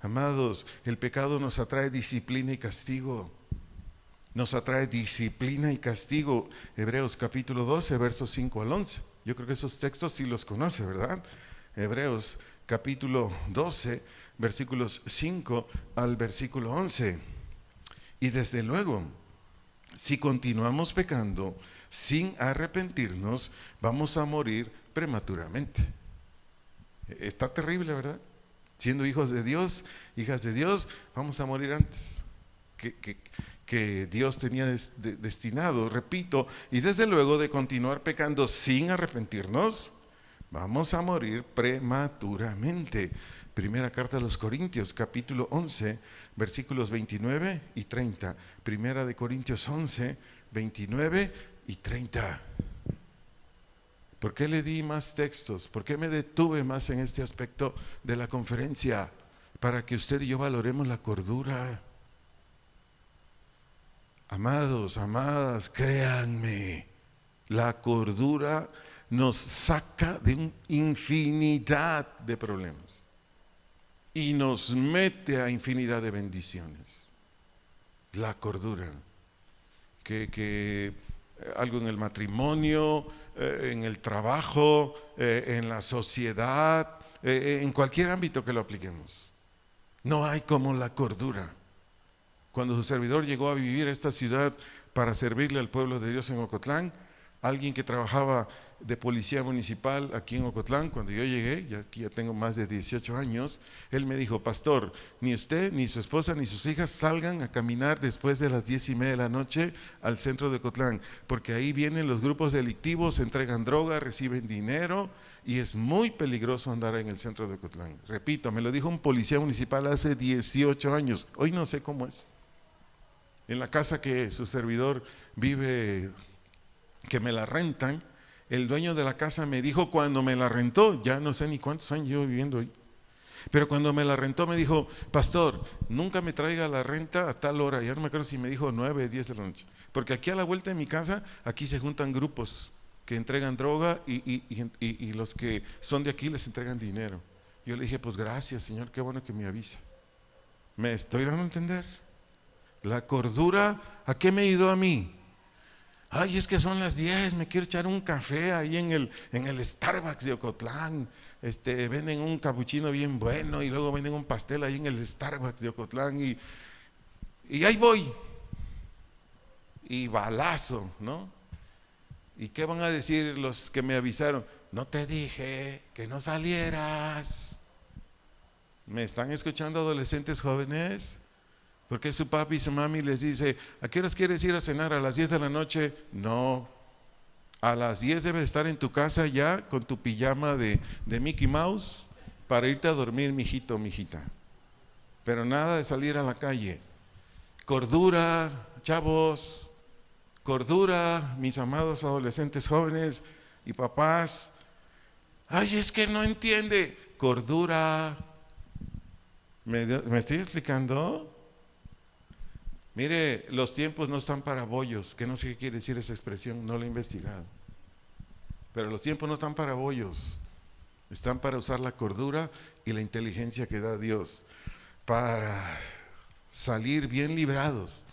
Speaker 1: Amados, el pecado nos atrae disciplina y castigo. Nos atrae disciplina y castigo. Hebreos capítulo 12, versos 5 al 11. Yo creo que esos textos sí los conoce, ¿verdad? Hebreos capítulo 12, versículos 5 al versículo 11. Y desde luego, si continuamos pecando sin arrepentirnos, vamos a morir prematuramente. Está terrible, ¿verdad? Siendo hijos de Dios, hijas de Dios, vamos a morir antes que Dios tenía destinado, repito. Y desde luego, de continuar pecando sin arrepentirnos, vamos a morir prematuramente. Primera carta a los Corintios, capítulo 11, versículos 29 y 30. Primera de Corintios 11, 29 y 30. ¿Por qué le di más textos? ¿Por qué me detuve más en este aspecto de la conferencia? Para que usted y yo valoremos la cordura. Amados, amadas, créanme, la cordura nos saca de una infinidad de problemas y nos mete a infinidad de bendiciones. La cordura, que algo en el matrimonio, en el trabajo, en la sociedad, en cualquier ámbito que lo apliquemos. No hay como la cordura. Cuando su servidor llegó a vivir a esta ciudad para servirle al pueblo de Dios en Ocotlán, alguien que trabajaba de policía municipal aquí en Ocotlán, cuando yo llegué, y aquí ya tengo más de 18 años, él me dijo: pastor, ni usted, ni su esposa, ni sus hijas salgan a caminar después de las 10:30 de la noche al centro de Ocotlán, porque ahí vienen los grupos delictivos, entregan droga, reciben dinero, y es muy peligroso andar en el centro de Ocotlán. Repito, me lo dijo un policía municipal hace 18 años, hoy no sé cómo es. En la casa que su servidor vive, que me la rentan, el dueño de la casa me dijo cuando me la rentó, ya no sé ni cuántos años llevo viviendo ahí, pero cuando me la rentó me dijo: pastor, nunca me traiga la renta a tal hora. Ya no me acuerdo si me dijo 9, 10 de la noche, porque aquí a la vuelta de mi casa, aquí se juntan grupos que entregan droga y los que son de aquí les entregan dinero. Yo le dije, pues gracias, Señor, qué bueno que me avisa. ¿Me estoy dando a entender? La cordura, ¿a qué me ayudó a mí? Ay, es que son las 10, me quiero echar un café ahí en el Starbucks de Ocotlán. Venden un capuchino bien bueno y luego venden un pastel ahí en el Starbucks de Ocotlán y ahí voy. Y balazo, ¿no? ¿Y qué van a decir los que me avisaron? No te dije que no salieras. ¿Me están escuchando, adolescentes jóvenes? Porque su papi y su mami les dice, ¿a qué horas quieres ir a cenar? ¿A las 10 de la noche? No, a las 10 debes estar en tu casa ya con tu pijama de Mickey Mouse para irte a dormir, mijito, mijita. Pero nada de salir a la calle. Cordura, chavos, cordura, mis amados adolescentes jóvenes y papás. Ay, es que no entiende. Cordura. ¿Me estoy explicando? Mire, los tiempos no están para bollos, que no sé qué quiere decir esa expresión, no la he investigado. Pero los tiempos no están para bollos, están para usar la cordura y la inteligencia que da Dios para salir bien librados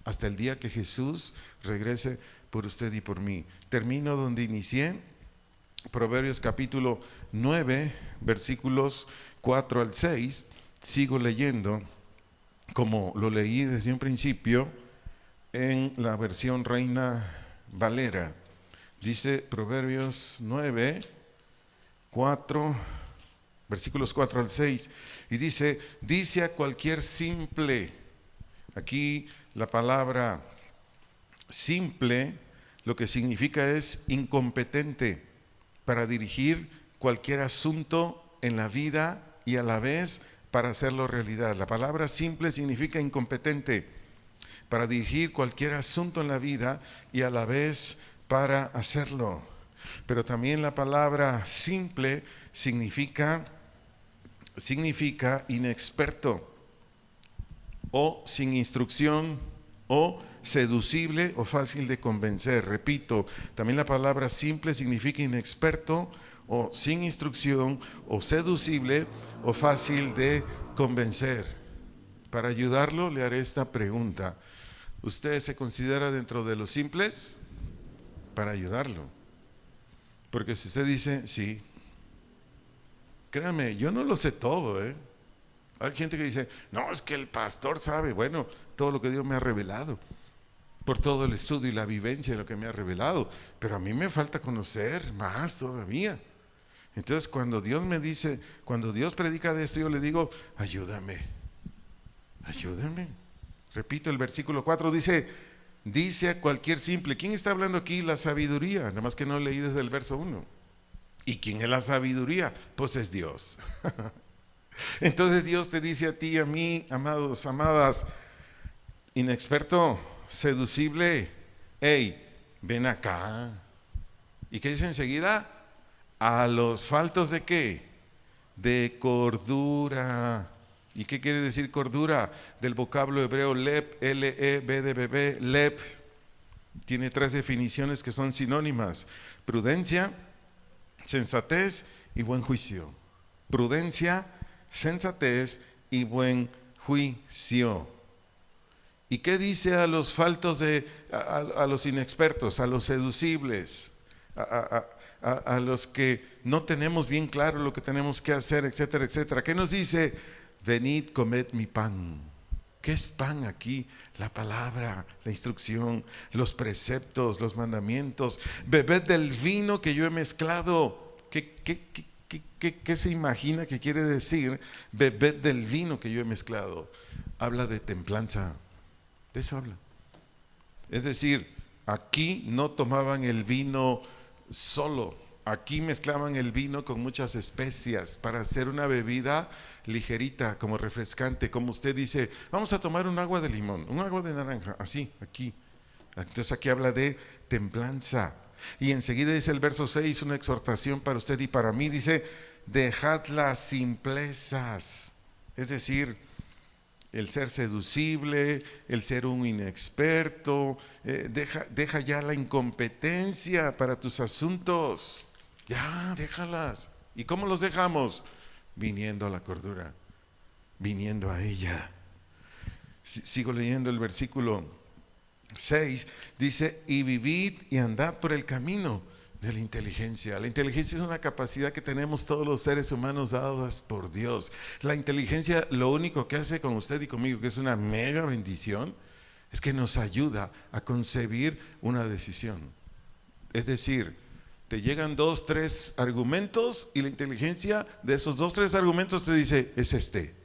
Speaker 1: hasta el día que Jesús regrese por usted y por mí. Termino donde inicié, Proverbios capítulo 9, versículos 4 al 6, sigo leyendo como lo leí desde un principio en la versión Reina Valera. Dice Proverbios 9, 4, versículos 4 al 6, y dice a cualquier simple. Aquí la palabra simple lo que significa es incompetente para dirigir cualquier asunto en la vida y a la vez para hacerlo realidad. La palabra simple significa incompetente para dirigir cualquier asunto en la vida y a la vez para hacerlo. Pero también la palabra simple significa inexperto o sin instrucción o seducible o fácil de convencer. Repito, también la palabra simple significa inexperto o sin instrucción o seducible o fácil de convencer. Para ayudarlo le haré esta pregunta: ¿usted se considera dentro de los simples? Para ayudarlo, porque si usted dice sí, créame, yo no lo sé todo, Hay gente que dice, no, es que el pastor sabe. Bueno, todo lo que Dios me ha revelado, por todo el estudio y la vivencia de lo que me ha revelado, pero a mí me falta conocer más todavía. Entonces cuando Dios me dice, cuando Dios predica de esto, yo le digo, ayúdame. Repito, el versículo 4 dice a cualquier simple. ¿Quién está hablando aquí? La sabiduría, nada más que no leí desde el verso 1. ¿Y quién es la sabiduría? Pues es Dios. Entonces Dios te dice a ti, a mí, amados, amadas, inexperto, seducible, hey, ven acá. ¿Y qué dice enseguida? A los faltos de ¿qué? De cordura. ¿Y qué quiere decir cordura? Del vocablo hebreo lep, L-E-B de bebé, lep. Tiene 3 definiciones que son sinónimas: prudencia, sensatez y buen juicio. Prudencia, sensatez y buen juicio. ¿Y qué dice a los faltos a los inexpertos, a los seducibles, a los que no tenemos bien claro lo que tenemos que hacer, etcétera, etcétera? ¿Qué nos dice? Venid, comed mi pan. ¿Qué es pan aquí? La palabra, la instrucción, los preceptos, los mandamientos. Bebed del vino que yo he mezclado. ¿Qué se imagina que quiere decir bebed del vino que yo he mezclado? Habla de templanza. De eso habla. Es decir, aquí no tomaban el vino solo. Aquí mezclaban el vino con muchas especias para hacer una bebida ligerita, como refrescante, como usted dice, vamos a tomar un agua de limón, un agua de naranja, así, aquí. Entonces aquí habla de templanza. Y enseguida dice el verso 6, una exhortación para usted y para mí, dice, dejad las simplezas. Es decir, el ser seducible, el ser un inexperto. Deja ya la incompetencia para tus asuntos. Ya, déjalas. ¿Y cómo los dejamos? Viniendo a la cordura, viniendo a ella. Sigo leyendo el versículo 6. Dice, y vivid y andad por el camino de la inteligencia. La inteligencia es una capacidad que tenemos todos los seres humanos dadas por Dios. La inteligencia lo único que hace con usted y conmigo, que es una mega bendición, es que nos ayuda a concebir una decisión. Es decir, te llegan 2, 3 argumentos y la inteligencia de esos 2, 3 argumentos te dice, es este.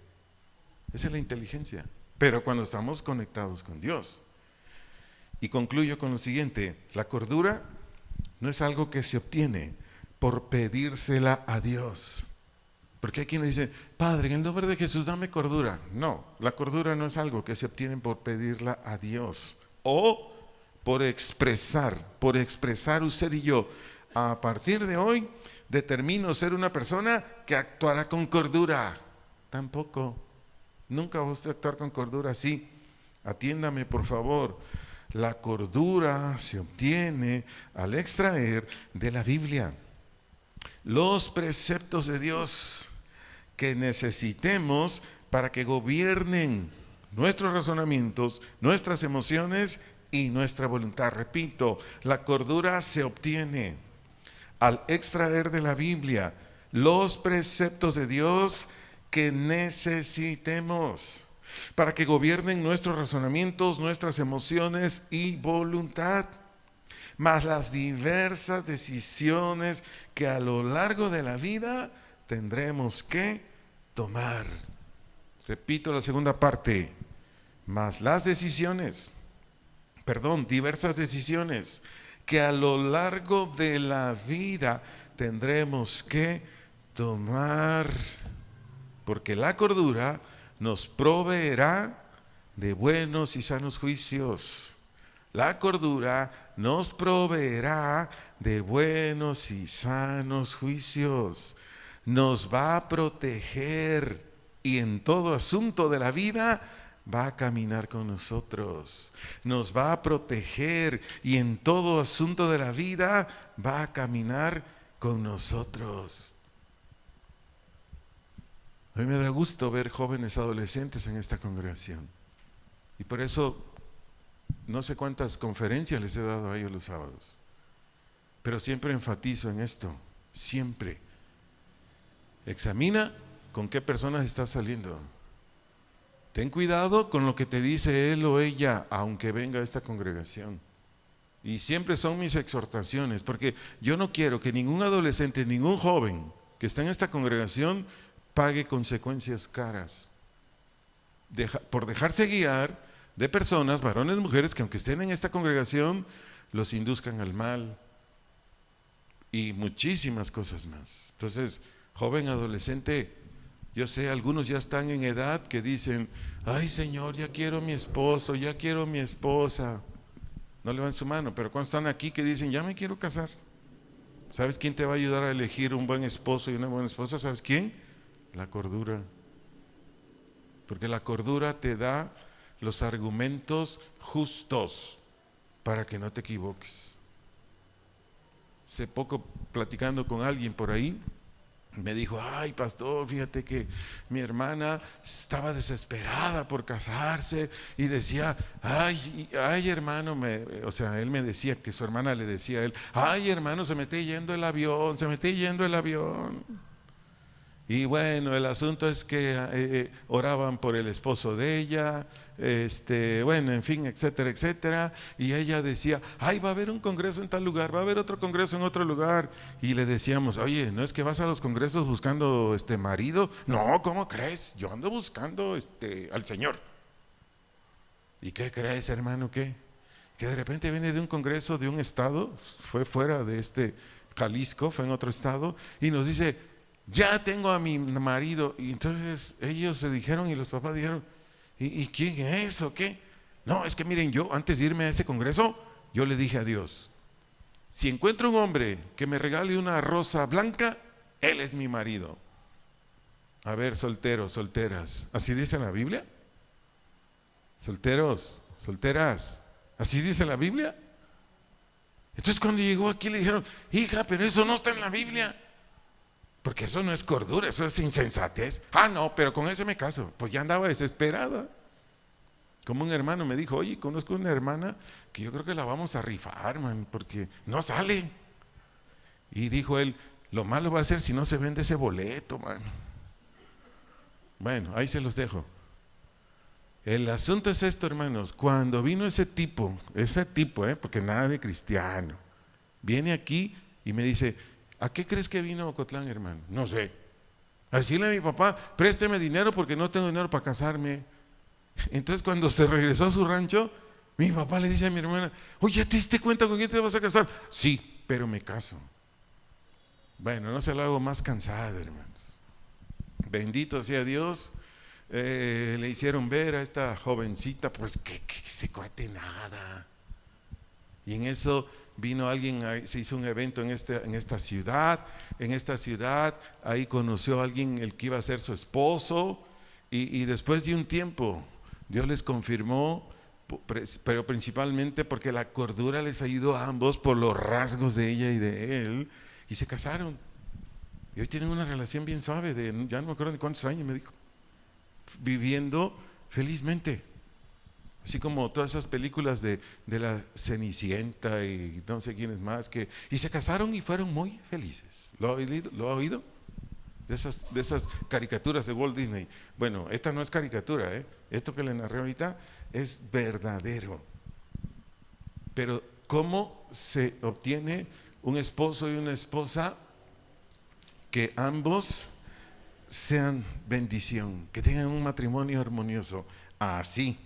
Speaker 1: Esa es la inteligencia. Pero cuando estamos conectados con Dios. Y concluyo con lo siguiente: la cordura no es algo que se obtiene por pedírsela a Dios. Porque hay quienes dicen, Padre, en el nombre de Jesús dame cordura. No, la cordura no es algo que se obtiene por pedirla a Dios. O por expresar usted y yo, a partir de hoy determino ser una persona que actuará con cordura. Tampoco. Nunca va usted a actuar con cordura así. Atiéndame, por favor. La cordura se obtiene al extraer de la Biblia los preceptos de Dios que necesitemos para que gobiernen nuestros razonamientos, nuestras emociones y nuestra voluntad. Repito, la cordura se obtiene al extraer de la Biblia los preceptos de Dios que necesitemos para que gobiernen nuestros razonamientos, nuestras emociones y voluntad, más las diversas decisiones que a lo largo de la vida tendremos que tomar. Repito la segunda parte, más las diversas decisiones que a lo largo de la vida tendremos que tomar, porque la cordura nos proveerá de buenos y sanos juicios. La cordura nos proveerá de buenos y sanos juicios. Nos va a proteger y en todo asunto de la vida va a caminar con nosotros. Nos va a proteger y en todo asunto de la vida va a caminar con nosotros. A mí me da gusto ver jóvenes adolescentes en esta congregación. Y por eso no sé cuántas conferencias les he dado a ellos los sábados. Pero siempre enfatizo en esto, siempre. Examina con qué personas estás saliendo. Ten cuidado con lo que te dice él o ella, aunque venga a esta congregación. Y siempre son mis exhortaciones, porque yo no quiero que ningún adolescente, ningún joven que está en esta congregación pague consecuencias caras por dejarse guiar de personas, varones, mujeres, que aunque estén en esta congregación, los induzcan al mal y muchísimas cosas más. Entonces, joven, adolescente, yo sé, algunos ya están en edad que dicen, ay Señor, ya quiero mi esposo, ya quiero mi esposa. No levanten su mano, pero cuando están aquí que dicen, ya me quiero casar. ¿Sabes quién te va a ayudar a elegir un buen esposo y una buena esposa? ¿Sabes quién? La cordura. Porque la cordura te da los argumentos justos para que no te equivoques. Hace poco, platicando con alguien por ahí, me dijo, ay pastor, fíjate que mi hermana estaba desesperada por casarse y decía, ay hermano, o sea, él me decía que su hermana le decía a él, ay hermano, se me está yendo el avión, se me está yendo el avión. Y bueno, el asunto es que oraban por el esposo de ella, bueno, en fin, etcétera, etcétera. Y ella decía, ay, va a haber un congreso en tal lugar, va a haber otro congreso en otro lugar. Y le decíamos, oye, ¿no es que vas a los congresos buscando marido? No, ¿cómo crees? Yo ando buscando al Señor. ¿Y qué crees, hermano? ¿Qué? Que de repente viene de un congreso de un estado, fue fuera de Jalisco, fue en otro estado, y nos dice, ya tengo a mi marido. Y entonces ellos se dijeron y los papás dijeron, ¿y quién es o qué? No, es que miren, yo antes de irme a ese congreso, yo le dije a Dios, si encuentro un hombre que me regale una rosa blanca, él es mi marido. A ver, solteros, solteras, ¿así dice la Biblia? Solteros, solteras. ¿Así dice la Biblia? Entonces cuando llegó aquí le dijeron, hija, pero eso no está en la Biblia. Porque eso no es cordura, eso es insensatez. Ah, no, pero con ese me caso. Pues ya andaba desesperada. Como un hermano me dijo, oye, conozco una hermana que yo creo que la vamos a rifar, man, porque no sale. Y dijo él, lo malo va a ser si no se vende ese boleto, man. Bueno, ahí se los dejo. El asunto es esto, hermanos. Cuando vino ese tipo, porque nada de cristiano, viene aquí y me dice, ¿a qué crees que vino a Ocotlán, hermano? No sé. A decirle a mi papá, présteme dinero porque no tengo dinero para casarme. Entonces cuando se regresó a su rancho, mi papá le dice a mi hermana, oye, ¿te diste cuenta con quién te vas a casar? Sí, pero me caso. Bueno, no se lo hago más cansada, hermanos. Bendito sea Dios. Le hicieron ver a esta jovencita, pues que se cuate nada. Y en eso vino alguien, se hizo un evento en esta ciudad. En esta ciudad, ahí conoció a alguien, el que iba a ser su esposo. Y después de un tiempo, Dios les confirmó, pero principalmente porque la cordura les ayudó a ambos por los rasgos de ella y de él. Y se casaron. Y hoy tienen una relación bien suave, ya no me acuerdo de cuántos años, me dijo. Viviendo felizmente, así como todas esas películas de la Cenicienta y no sé quiénes más, y se casaron y fueron muy felices. ¿Lo ha oído? De esas caricaturas de Walt Disney. Bueno, esta no es caricatura, esto que le narré ahorita es verdadero. Pero ¿cómo se obtiene un esposo y una esposa que ambos sean bendición, que tengan un matrimonio armonioso? Así,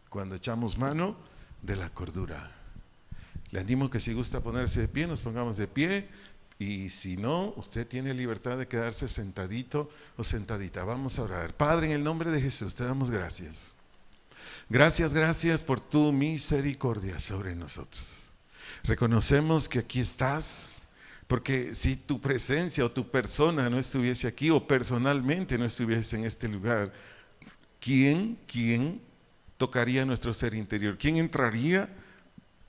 Speaker 1: cuando echamos mano de la cordura. Le animo que si gusta ponerse de pie, nos pongamos de pie, y si no, usted tiene libertad de quedarse sentadito o sentadita. Vamos a orar. Padre, en el nombre de Jesús te damos gracias. Gracias por tu misericordia sobre nosotros. Reconocemos que aquí estás, porque si tu presencia o tu persona no estuviese aquí, o personalmente no estuviese en este lugar, ¿quién tocaría nuestro ser interior? ¿Quién entraría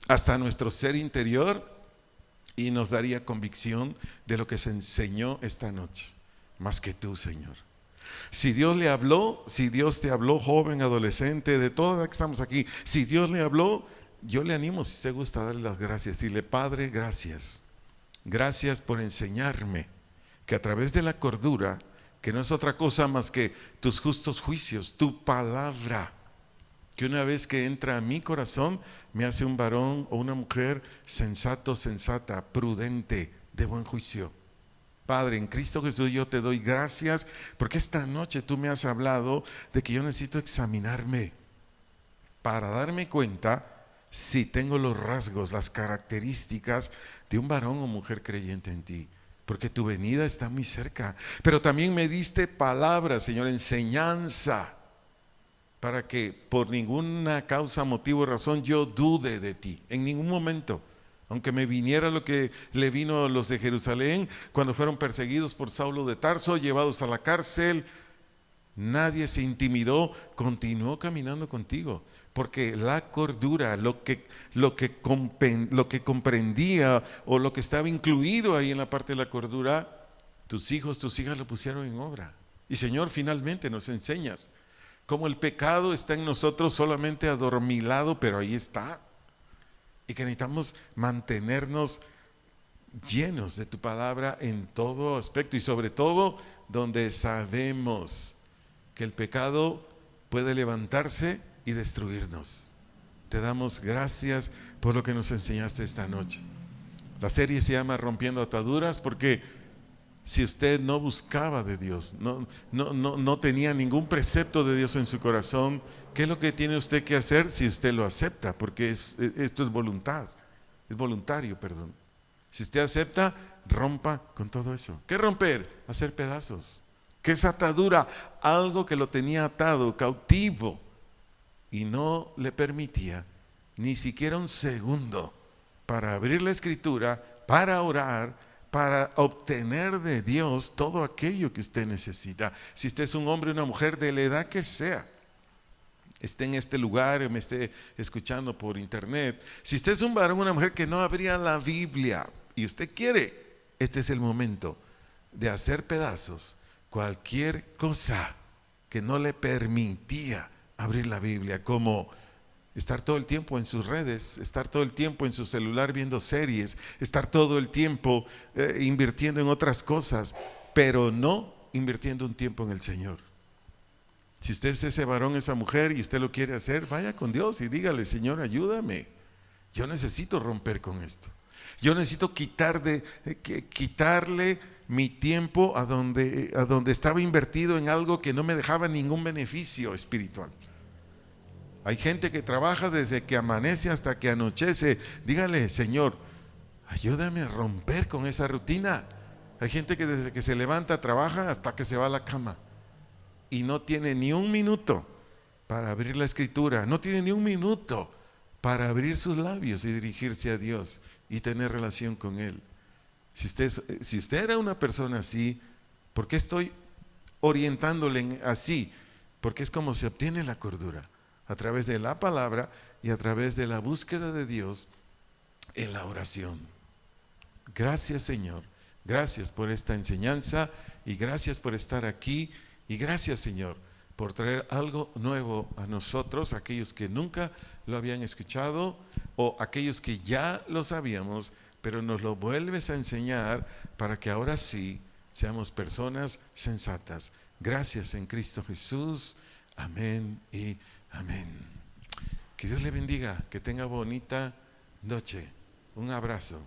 Speaker 1: hasta nuestro ser interior y nos daría convicción de lo que se enseñó esta noche? Más que tú, Señor. Si Dios le habló, si Dios te habló, joven, adolescente, de todas que estamos aquí, si Dios le habló, yo le animo, si usted gusta, darle las gracias. Dile, Padre, gracias. Gracias por enseñarme que a través de la cordura, que no es otra cosa más que tus justos juicios, tu palabra, que una vez que entra a mi corazón, me hace un varón o una mujer sensato, sensata, prudente, de buen juicio. Padre, en Cristo Jesús yo te doy gracias, porque esta noche tú me has hablado de que yo necesito examinarme para darme cuenta si tengo los rasgos, las características de un varón o mujer creyente en ti, porque tu venida está muy cerca. Pero también me diste palabra, Señor, enseñanza, para que por ninguna causa, motivo o razón yo dude de ti, en ningún momento. Aunque me viniera lo que le vino a los de Jerusalén cuando fueron perseguidos por Saulo de Tarso, llevados a la cárcel, nadie se intimidó, continuó caminando contigo, porque la cordura, lo que comprendía o lo que estaba incluido ahí en la parte de la cordura, tus hijos, tus hijas lo pusieron en obra. Y Señor, finalmente nos enseñas cómo el pecado está en nosotros solamente adormilado, pero ahí está, y que necesitamos mantenernos llenos de tu palabra en todo aspecto, y sobre todo donde sabemos que el pecado puede levantarse y destruirnos. Te damos gracias por lo que nos enseñaste esta noche. La serie se llama Rompiendo Ataduras, porque si usted no buscaba de Dios, no tenía ningún precepto de Dios en su corazón, ¿qué es lo que tiene usted que hacer si usted lo acepta? Porque esto es voluntario. Si usted acepta, rompa con todo eso. ¿Qué romper? Hacer pedazos. ¿Qué es atadura? Algo que lo tenía atado, cautivo, y no le permitía ni siquiera un segundo para abrir la escritura, para orar, para obtener de Dios todo aquello que usted necesita. Si usted es un hombre o una mujer de la edad que sea, esté en este lugar o me esté escuchando por internet, si usted es un varón o una mujer que no abría la Biblia y usted quiere, este es el momento de hacer pedazos cualquier cosa que no le permitía abrir la Biblia, como estar todo el tiempo en sus redes, estar todo el tiempo en su celular viendo series, estar todo el tiempo invirtiendo en otras cosas, pero no invirtiendo un tiempo en el Señor. Si usted es ese varón, esa mujer y usted lo quiere hacer, vaya con Dios y dígale: Señor, ayúdame. Yo necesito romper con esto. Yo necesito quitarle mi tiempo a donde estaba invertido en algo que no me dejaba ningún beneficio espiritual. Hay gente que trabaja desde que amanece hasta que anochece. Dígale: Señor, ayúdame a romper con esa rutina. Hay gente que desde que se levanta trabaja hasta que se va a la cama y no tiene ni un minuto para abrir la escritura, no tiene ni un minuto para abrir sus labios y dirigirse a Dios y tener relación con Él. Si usted era una persona así, ¿por qué estoy orientándole así? Porque es como se obtiene la cordura, a través de la palabra y a través de la búsqueda de Dios en la oración. Gracias, Señor, gracias por esta enseñanza y gracias por estar aquí y gracias, Señor, por traer algo nuevo a nosotros, aquellos que nunca lo habían escuchado o aquellos que ya lo sabíamos, pero nos lo vuelves a enseñar para que ahora sí seamos personas sensatas. Gracias en Cristo Jesús. Amén y amén. Que Dios le bendiga, que tenga bonita noche. Un abrazo.